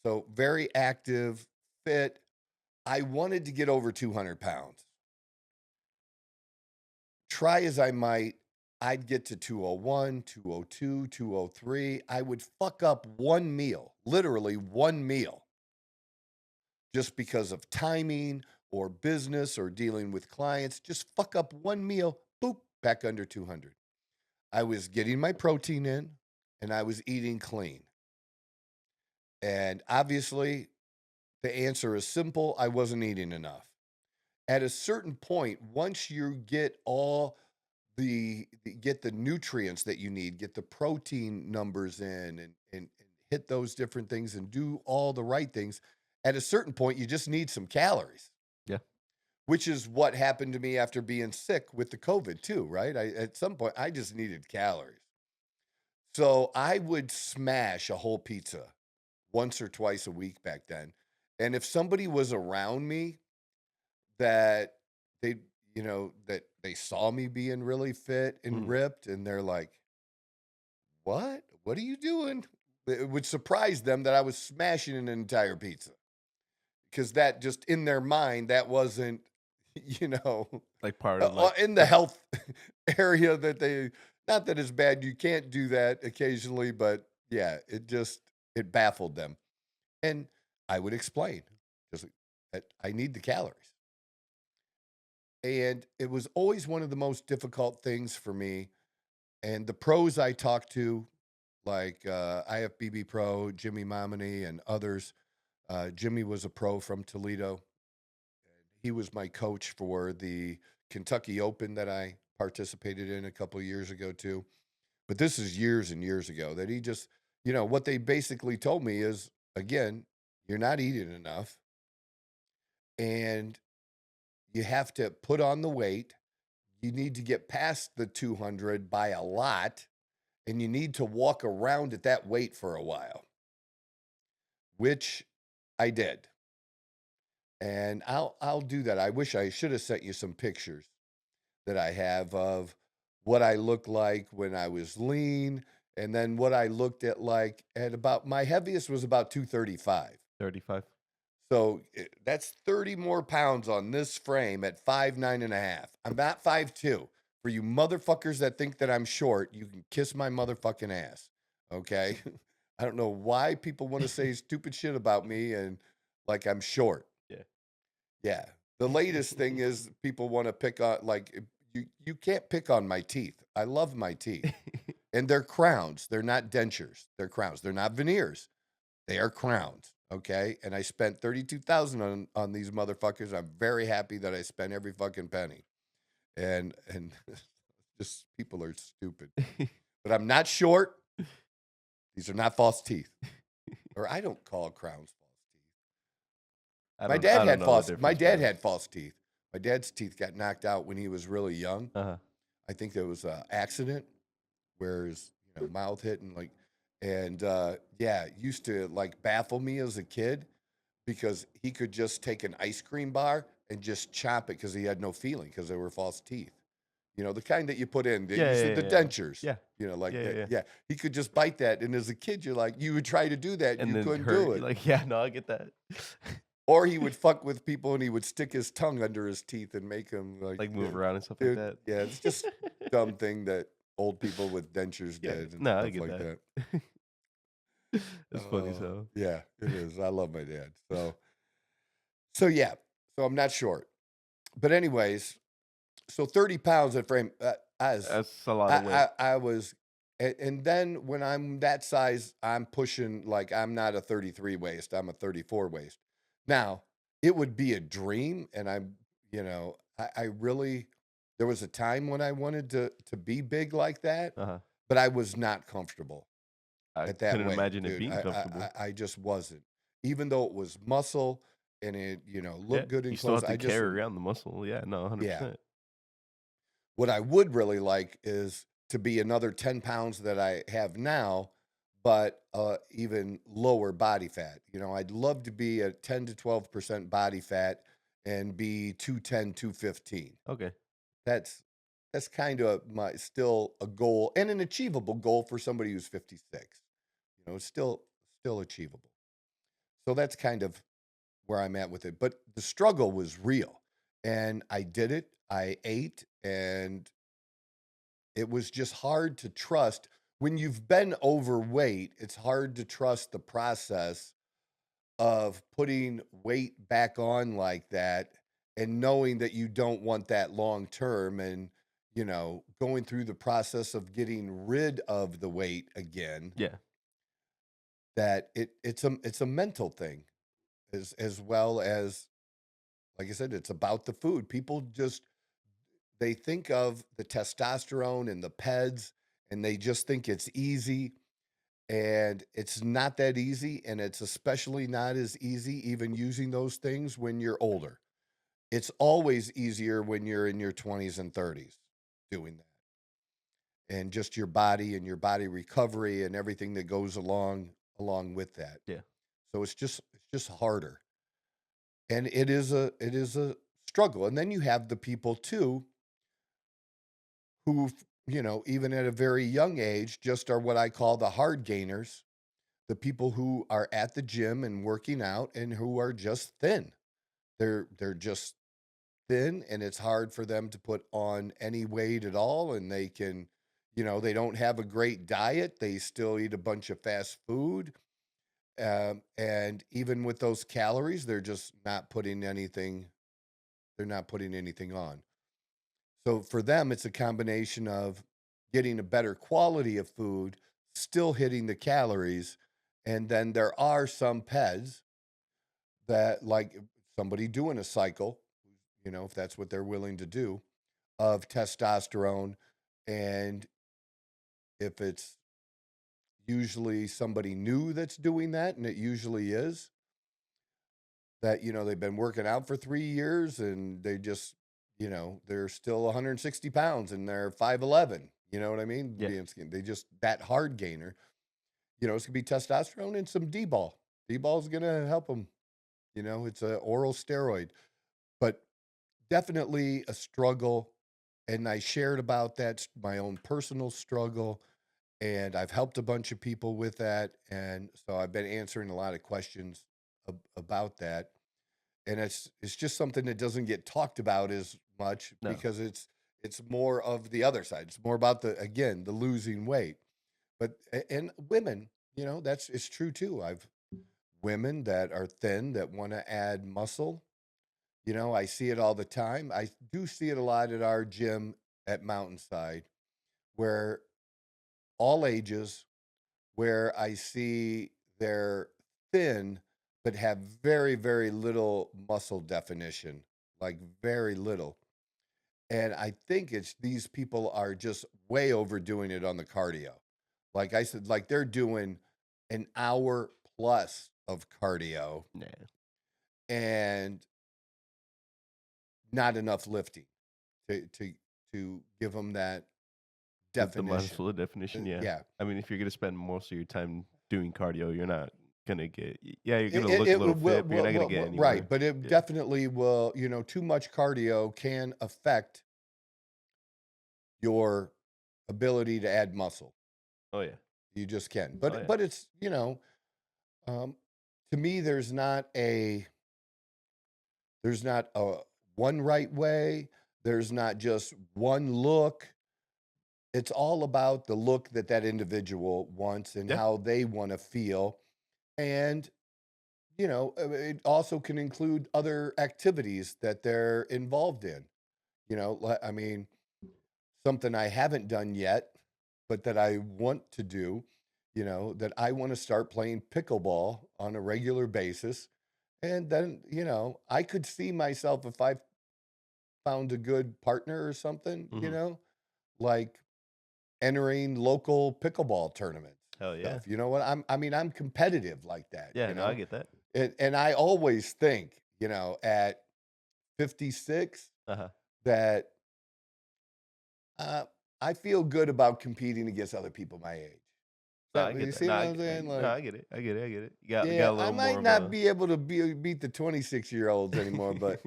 so very active, fit. I wanted to get over 200 pounds. Try as I might, I'd get to 201, 202, 203. I would fuck up one meal, literally one meal, just because of timing or business or dealing with clients. Just fuck up one meal, boop, back under 200. I was getting my protein in, and I was eating clean. And obviously, the answer is simple. I wasn't eating enough. At a certain point, once you get get the nutrients that you need, get the protein numbers in, and hit those different things and do all the right things, at a certain point, you just need some calories. Yeah. Which is what happened to me after being sick with the COVID too, right? At some point, I just needed calories. So I would smash a whole pizza once or twice a week back then. And if somebody was around me that that they saw me being really fit and ripped, and they're like, what are you doing? It would surprise them that I was smashing an entire pizza, because that just in their mind, that wasn't, Like part of like in the health area, that not that it's bad. You can't do that occasionally, but yeah, it baffled them. And I would explain just that I need the calories. And it was always one of the most difficult things for me. And the pros I talked to, like IFBB Pro, Jimmy Momini, and others. Jimmy was a pro from Toledo. He was my coach for the Kentucky Open that I participated in a couple of years ago too. But this is years and years ago, that he just, what they basically told me is, again, you're not eating enough, and you have to put on the weight. You need to get past the 200 by a lot, and you need to walk around at that weight for a while, which I did. And I'll do that. I wish I should have sent you some pictures that I have of what I looked like when I was lean, and then what I looked at like at about, my heaviest was about 235. 35. So that's 30 more pounds on this frame at 5'9.5". I'm not 5'2". For you motherfuckers that think that I'm short, you can kiss my motherfucking ass. Okay? I don't know why people want to say stupid shit about me and like I'm short. Yeah. Yeah. The latest thing is people want to pick on, like, you can't pick on my teeth. I love my teeth. And they're crowns. They're not dentures. They're crowns. They're not veneers. They are crowns. Okay. And I spent $32,000 on these motherfuckers. I'm very happy that I spent every fucking penny. And just people are stupid. But I'm not short. These are not false teeth. Or I don't call crowns false teeth. My dad had false teeth. My dad's teeth got knocked out when he was really young. Uh-huh. I think there was an accident where his mouth hit, and used to like baffle me as a kid, because he could just take an ice cream bar, and just chop it because he had no feeling because they were false teeth. The kind that you put in, Yeah, you see yeah, the yeah, dentures. yeah, Like yeah, that. yeah. Yeah, he could just bite that, and as a kid, you would try to do that, and And you then couldn't hurt. do You're it. like, yeah, no, I get that. Or he would fuck with people, and he would stick his tongue under his teeth and make them Like move yeah, around and stuff like dude, that. yeah, it's just dumb thing that old people with dentures Yeah, did and no, I stuff get like that. that. It's funny, so. Yeah, it is. I love my dad. So yeah. So I'm not short. But anyways, so 30 pounds at frame as That's a lot of weight. I was, and then when I'm that size, I'm pushing like I'm not a 33 waist, I'm a 34 waist. Now, it would be a dream, and I really, there was a time when I wanted to be big like that, Uh-huh. but I was not comfortable I at that couldn't weight, imagine it dude. being comfortable. I just wasn't. Even though it was muscle and it, Yeah, looked good in you still clothes, have to I just, carry around the muscle. Yeah, no, yeah. 100%. What I would really like is to be another 10 pounds that I have now, but even lower body fat. I'd love to be at 10 to 12% body fat and be 210, 215. Okay. That's kind of still a goal and an achievable goal for somebody who's 56. It's still achievable. So that's kind of where I'm at with it. But the struggle was real, and I did it. I ate, and it was just hard to trust. When you've been overweight, it's hard to trust the process of putting weight back on like that and knowing that you don't want that long term, and going through the process of getting rid of the weight again. Yeah. That it's a mental thing as well as, like I said, it's about the food. People just, they think of the testosterone and the peds, and they just think it's easy, and it's not that easy, and it's especially not as easy even using those things when you're older. It's always easier when you're in your 20s and 30s doing that, and just your body and your body recovery and everything that goes along with that. Yeah. So it's just harder, and it is a struggle. And then you have the people too who, even at a very young age, just are what I call the hard gainers, the people who are at the gym and working out and who are just thin. They're just thin, and it's hard for them to put on any weight at all. And they can, they don't have a great diet. They still eat a bunch of fast food. And even with those calories, they're just not putting anything, on. So for them, it's a combination of getting a better quality of food, still hitting the calories. And then there are some peds that, like somebody doing a cycle, if that's what they're willing to do, of testosterone. And if it's usually somebody new that's doing that, and it usually is, that, they've been working out for 3 years and they just, they're still 160 pounds and they're 5'11. You know what I mean? Yeah. They just, that hard gainer, it's going to be testosterone and some D-ball. D-ball is going to help them. It's an oral steroid, but definitely a struggle. And I shared about that, my own personal struggle, and I've helped a bunch of people with that. And so I've been answering a lot of questions about that. And it's just something that doesn't get talked about as much No. because it's more of the other side. It's more about the losing weight. But and women, it's true too. I've women that are thin that want to add muscle. I see it all the time. I do see it a lot at our gym at Mountainside, where all ages, where I see they're thin but have very, very little muscle definition, like very little. And I think it's these people are just way overdoing it on the cardio. Like I said, like they're doing an hour plus of cardio Yeah. and not enough lifting to give them that The muscle definition. definition, yeah. Yeah. I mean, if you're gonna spend most of your time doing cardio, you're not gonna get yeah, you're It, gonna it, look a it little will, fit, but you're not gonna get right, anywhere. but it Yeah. definitely will, too much cardio can affect your ability to add muscle. Oh yeah. You just can. Oh yeah. But it's, um, to me there's not a one right way. There's not just one look. It's all about the look that that individual wants and Yeah. how they want to feel. And, it also can include other activities that they're involved in. I mean, something I haven't done yet, but that I want to do, that I want to start playing pickleball on a regular basis. And then, I could see myself if I found a good partner or something, Hmm. like entering local pickleball tournaments Hell and yeah. stuff. You know what? I'm competitive like that, Yeah. No, I get that. And I always think, at 56 Uh huh. that uh, I feel good about competing against other people my age. No, I You get that. see No, what I'm saying? no, Like, I get it. I get it. I get it. You yeah, got a I little more might of not a. be able to beat the 26-year-olds anymore, but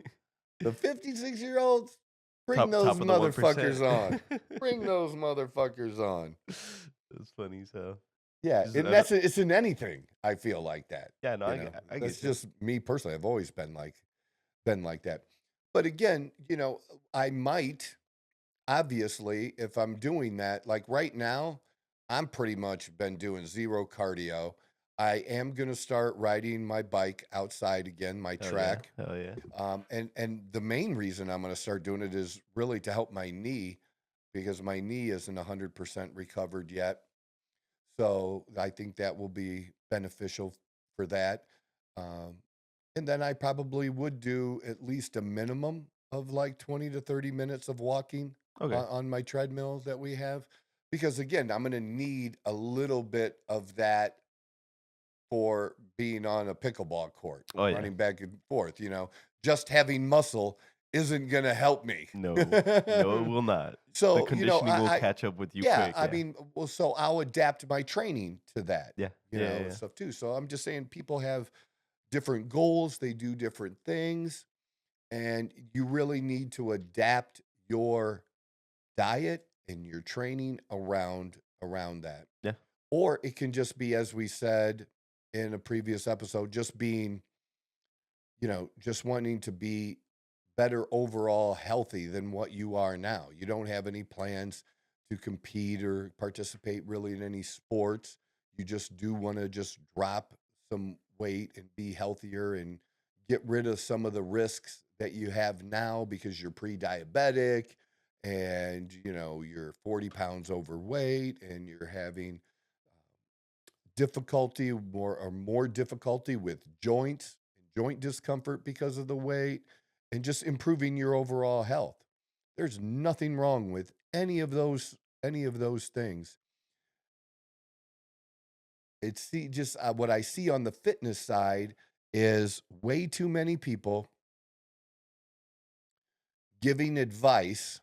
the 56-year-olds, bring those Top of the 1%. motherfuckers on. Bring those motherfuckers on. That's funny. So Yeah, just and it's in anything. I feel like that. yeah. No, I That's get you. just me personally. I've always been like that. But again, I might obviously if I'm doing that, like right now, I'm pretty much been doing zero cardio. I am gonna start riding my bike outside again, my Hell yeah. track. Hell yeah. And the main reason I'm gonna start doing it is really to help my knee because my knee isn't 100% recovered yet. So I think that will be beneficial for that. Um, and then I probably would do at least a minimum of like 20 to 30 minutes of walking Okay. on my treadmill that we have. Because again, I'm going to need a little bit of that for being on a pickleball court, Oh yeah. running back and forth. Just having muscle isn't going to help me. No. No, it will not. The So, conditioning will catch up with you yeah, quick. I Yeah. mean, well, so I'll adapt my training to that, Yeah. Yeah. Yeah. and Yeah. stuff too. So I'm just saying people have different goals, they do different things, and you really need to adapt your diet and your training around that. Yeah. Or it can just be, as we said in a previous episode, just being, just wanting to be better overall healthy than what you are now. You don't have any plans to compete or participate really in any sports. You just do want to just drop some weight and be healthier and get rid of some of the risks that you have now because you're pre-diabetic and you're 40 pounds overweight and you're having more difficulty with joints and joint discomfort because of the weight and just improving your overall health. There's nothing wrong with any of those things. Just what I see on the fitness side is way too many people giving advice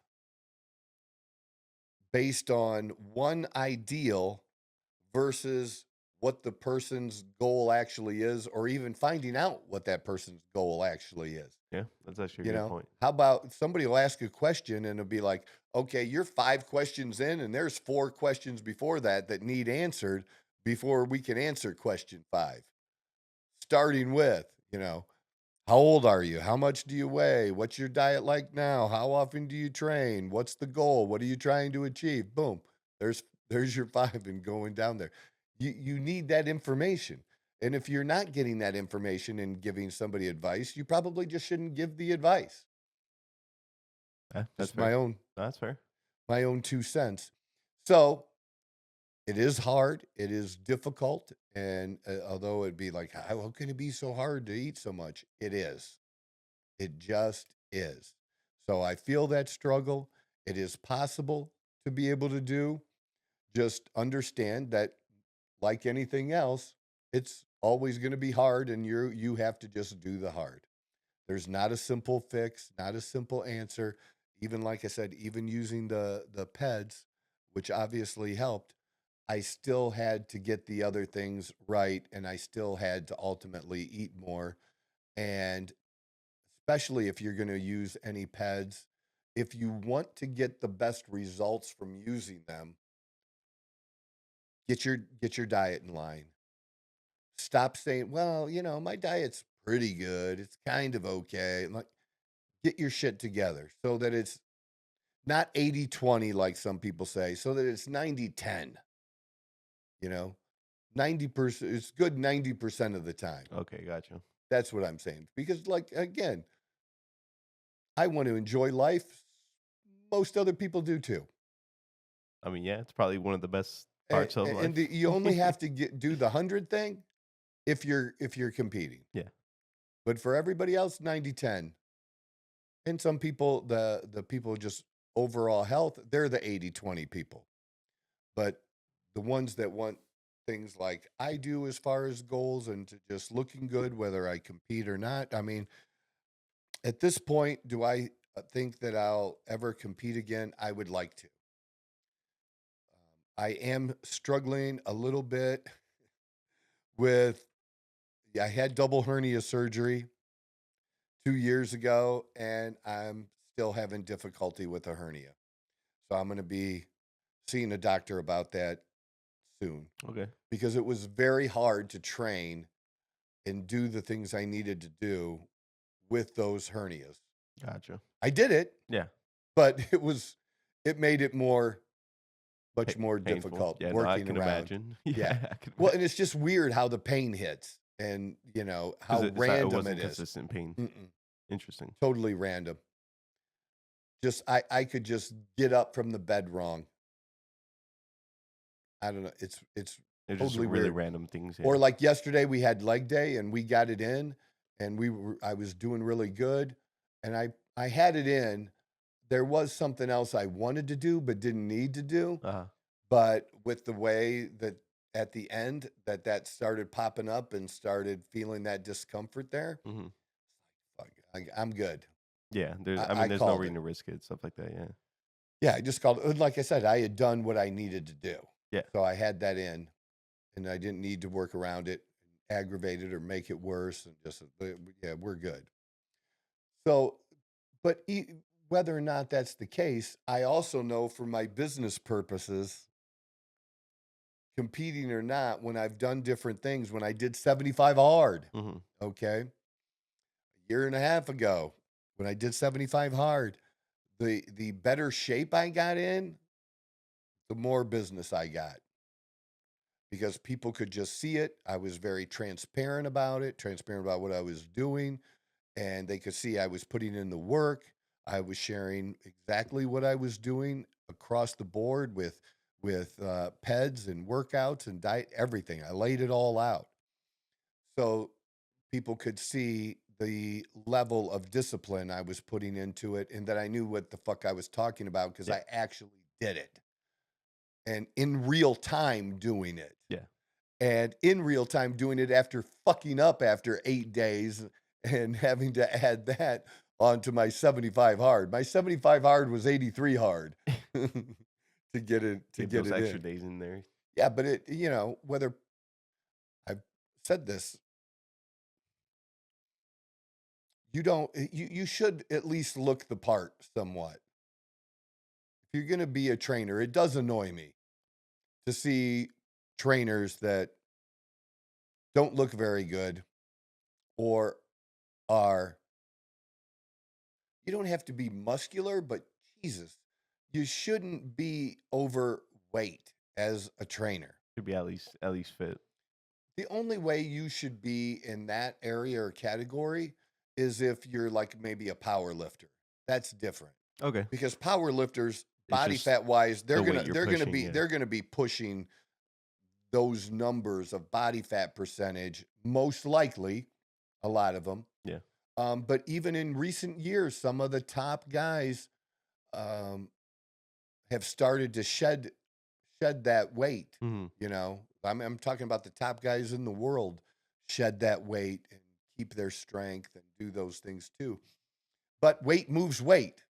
based on one ideal versus what the person's goal actually is, or even finding out what that person's goal actually is. Yeah. That's actually a good point. How about somebody will ask a question and it'll be like, okay, you're 5 questions in, and there's 4 questions before that need answered before we can answer question 5. Starting with, how old are you? How much do you weigh? What's your diet like now? How often do you train? What's the goal? What are you trying to achieve? Boom. There's your 5 and going down there. You need that information. And if you're not getting that information and giving somebody advice, you probably just shouldn't give the advice. Yeah, that's Just my fair. own That's fair. 2 cents. So it is hard. It is difficult. And although it'd be like, how can it be so hard to eat so much? It is. It just is. So I feel that struggle. It is possible to be able to do. Just understand that, like anything else, it's always going to be hard, and you have to just do the hard. There's not a simple fix, not a simple answer. Even like I said, even using the PEDs, which obviously helped, I still had to get the other things right, and I still had to ultimately eat more. And especially if you're going to use any peds, if you want to get the best results from using them, get your diet in line. Stop saying, well, my diet's pretty good. It's kind of okay. Like, get your shit together so that it's not 80-20 like some people say, so that it's 90-10. 90%, it's good 90% of the time. Okay, gotcha. That's what I'm saying. Because, like, again, I want to enjoy life. Most other people do too. I mean, yeah, it's probably one of the best parts of life. And you only have to do the 100 thing if you're competing. Yeah. But for everybody else, 90-10. And some people, the people just overall health, they're the 80-20 people. But the ones that want things like I do as far as goals and to just looking good, whether I compete or not. I mean, at this point, do I think that I'll ever compete again? I would like to. I am struggling a little bit with, I had double hernia surgery 2 years ago, and I'm still having difficulty with a hernia. So I'm going to be seeing a doctor about that soon. Okay. Because it was very hard to train and do the things I needed to do with those hernias. Gotcha. I did it. Yeah. But it made it much more Painful. difficult Yeah, working no, I can around. imagine. Yeah. I can Well, imagine. and it's just weird how the pain hits and, how It random wasn't it is. consistent pain. Mm-mm. Interesting. Totally random. Just, I could just get up from the bed wrong. I don't know. It's It's totally just really weird. random things. Or Yeah. like yesterday we had leg day and we got it in and I was doing really good and I had it in. There was something else I wanted to do but didn't need to do. Uh-huh. But with the way that at the end that started popping up and started feeling that discomfort there, Hmm. fuck, I'm good. Yeah. I There's no called reason it. to risk it. Stuff like that. Yeah. Yeah, I just called it. Like I said, I had done what I needed to do. Yeah. So I had that in and I didn't need to work around it, aggravate it or make it worse. And just, yeah, we're good. So, but whether or not that's the case, I also know for my business purposes, competing or not, when I've done different things, when I did 75 hard, Hmm. okay, a year and a half ago, when I did 75 hard, the better shape I got in, the more business I got. Because people could just see it. I was very transparent about it, transparent about what I was doing, and they could see I was putting in the work. I was sharing exactly what I was doing across the board with peds and workouts and diet, everything. I laid it all out. So people could see the level of discipline I was putting into it and that I knew what the fuck I was talking about because Yeah. I actually did it. And in real time doing it. Yeah. And in real time doing it after fucking up after 8 days and having to add that onto my 75 hard. My 75 hard was 83 hard to get it Get get those it extra in. days in there. Yeah, but it whether I've said this, you should at least look the part somewhat. If you're going to be a trainer, it does annoy me to see trainers that don't look very good or are, you don't have to be muscular, but Jesus, you shouldn't be overweight as a trainer. Should be at least fit. The only way you should be in that area or category is if you're like maybe a power lifter. That's different Okay. because power lifters, It's body just fat wise, the weight you're pushing, yeah. they're gonna be pushing those numbers of body fat percentage, most likely, a lot of them. Yeah. But even in recent years, some of the top guys have started to shed that weight. Hmm. I'm talking about the top guys in the world shed that weight and keep their strength and do those things too. But weight moves weight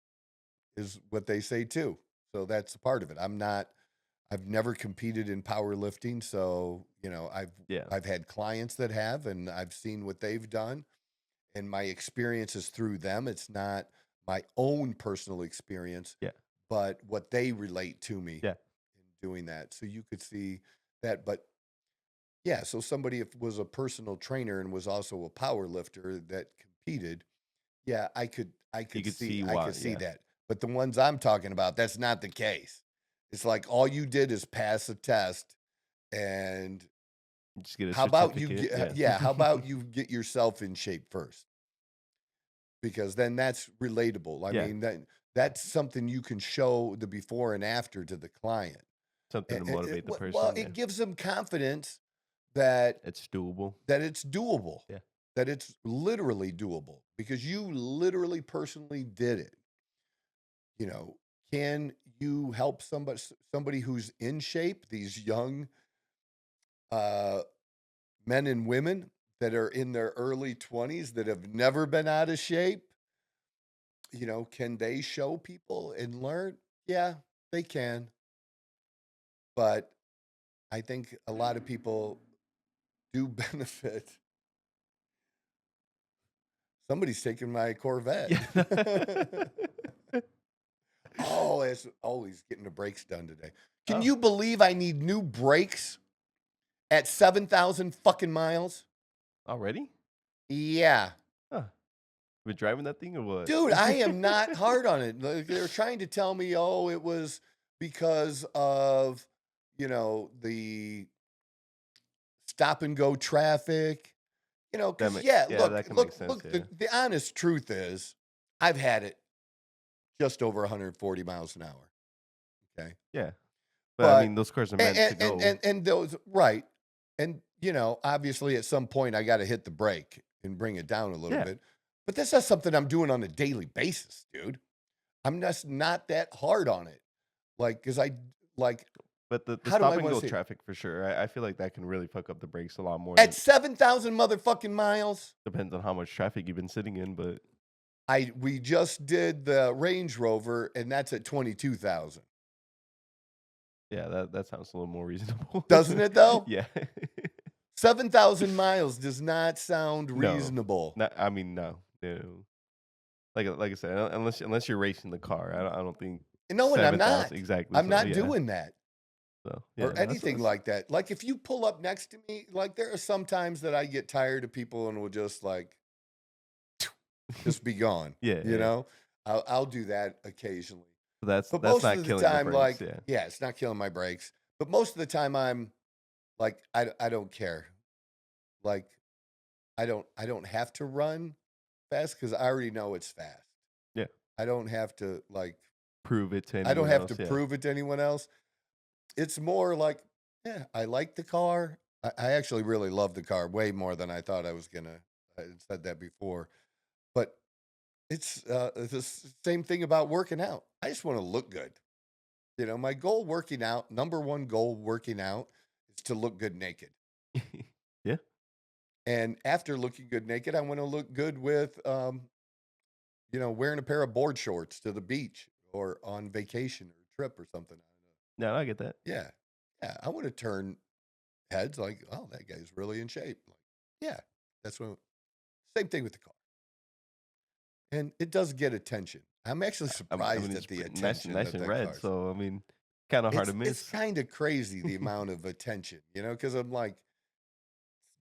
is what they say too. So that's a part of it. I've never competed in powerlifting, so I've had clients that have, and I've seen what they've done, and my experience is through them. It's not my own personal experience, Yeah. but what they relate to me Yeah. in doing that. So you could see that, but yeah, so somebody if was a personal trainer and was also a power lifter that competed, yeah, I could You could see I why, could see yeah. that. But the ones I'm talking about, that's not the case. It's like all you did is pass a test, and Just get a how about you certificate. get, how about you get yourself in shape first? Because then that's relatable. I Yeah. mean, that's something you can show the before and after to the client. Something to motivate the person. Well, yeah. it gives them confidence that It's doable. it's doable. Yeah. That it's literally doable because you literally personally did it. Can you help somebody who's in shape, these young men and women that are in their early 20s that have never been out of shape? Can they show people and learn? Yeah, they can. But I think a lot of people do benefit. Somebody's taking my Corvette. Oh, it's always getting the brakes done today. Can Oh. you believe I need new brakes at 7,000 fucking miles? Already? Yeah. Huh. Been driving that thing or what? Dude, I am not hard on it. Like, they're trying to tell me, oh, it was because of, the stop and go traffic. Because, that can look, make sense, look, yeah. the honest truth is I've had it just over 140 miles an hour. Okay. Yeah. But I mean, those cars are meant to go. And those, right. And, obviously at some point I got to hit the brake and bring it down a little Yeah. bit. But that's not something I'm doing on a daily basis, dude. I'm just not that hard on it. Like, because But the how do stop I and wanna go say it? traffic for sure. I feel like that can really fuck up the brakes a lot more. At 7,000 motherfucking miles, Depends on how much traffic you've been sitting in, but we just did the Range Rover, and that's at 22,000. yeah, that sounds a little more reasonable. Doesn't it though? Yeah. 7,000 miles does not sound No. reasonable. I mean, no. Like I said, unless you're racing the car, I don't think. No, and I'm 7,000 not. exactly. I'm so, not yeah. doing that. So, yeah, Or no, that's- anything that's- like that. Like if you pull up next to me, like there are some times that I get tired of people and will just like just be gone. Yeah, You yeah. know? I'll do that occasionally. That's But that's most not of the killing your time, brakes. like Yeah. it's not killing my brakes. But most of the time I'm like I don't care. Like I don't have to run fast because I already know it's fast. Yeah. I don't have to like Prove it to anyone I don't have else, to yeah. prove it to anyone else. It's more like, yeah, I like the car. I actually really love the car way more than I thought I was gonna. I had said that before, but it's the same thing about working out. I just want to look good. My goal working out, number one goal working out, is to look good naked. Yeah. And after looking good naked, I want to look good with, wearing a pair of board shorts to the beach or on vacation or trip or something. No, I get that. Yeah. Yeah. I want to turn heads like, oh, that guy's really in shape. Like, yeah. That's what, same thing with the car. And it does get attention. I'm actually surprised mean, at the nice, attention. nice of and that red. cars. So I mean, kind of hard to It's miss. kind of crazy the amount of attention, because I'm like,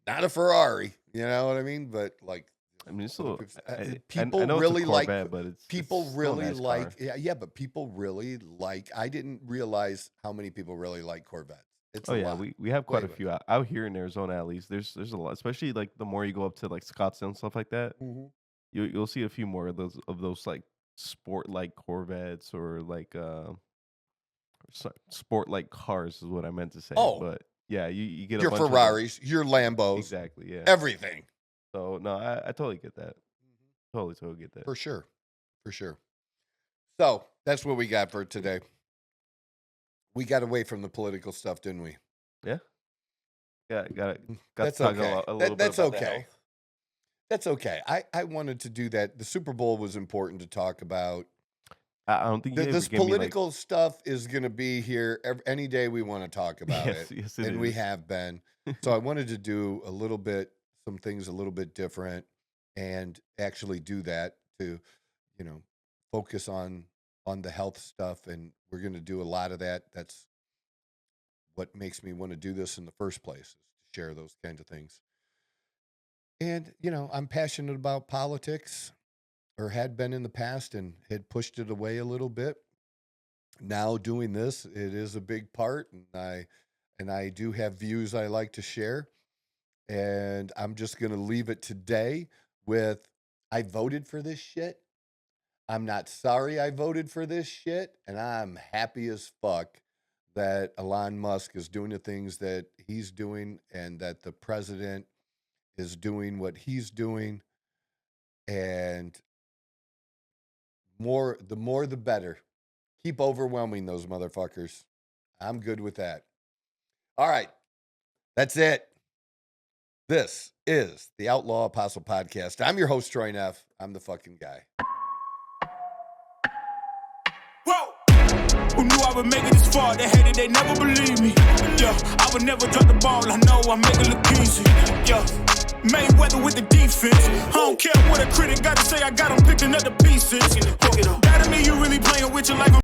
not a Ferrari, you know what I mean? But like, I mean, it's a other little, people I know really it's a like Corvette, but it's people it's still a really nice like car. yeah, but people really like. I didn't realize how many people really like Corvettes. It's Oh a yeah, lot. we have quite Way a few out here in Arizona at least. There's a lot, especially like the more you go up to like Scottsdale and stuff like that. Mhm. You'll see a few more of those like sport like Corvettes or like sport like cars is what I meant to say. Oh. But yeah, you get Your a bunch of Ferraris, your those. Lambos, Exactly, yeah. everything. So no, I totally get that. Totally get that. For sure. So that's what we got for today. We got away from the political stuff, didn't we? Yeah. Got That's to talk okay. a little That's bit about the okay. health. That's okay. I wanted to do that. The Super Bowl was important to talk about. I don't think you ever This gave me, like, political stuff is going to be here any day we want to talk about yes, it. yes, it And we is. have been. So I wanted to do some things a little bit different and actually do that to, focus on the health stuff. And we're going to do a lot of that. That's what makes me want to do this in the first place, is to share those kinds of things. And, I'm passionate about politics, or had been in the past, and had pushed it away a little bit. Now doing this, it is a big part, and I do have views I like to share. And I'm just going to leave it today with, I voted for this shit. I'm not sorry I voted for this shit, and I'm happy as fuck that Elon Musk is doing the things that he's doing, and that the president is doing what he's doing. And the more the better. Keep overwhelming those motherfuckers. I'm good with that. All right. That's it. This is the Outlaw Apostle Podcast. I'm your host, Troy Neff. I'm the fucking guy. Whoa! Who knew I would make it this far? They hated, they never believe me. Yeah, I would never drop the ball. I know I make it look easy. Yeah, Mayweather with the defense. I don't care what a critic got to say. I got them picking up the pieces. That to me, you really playing with your life.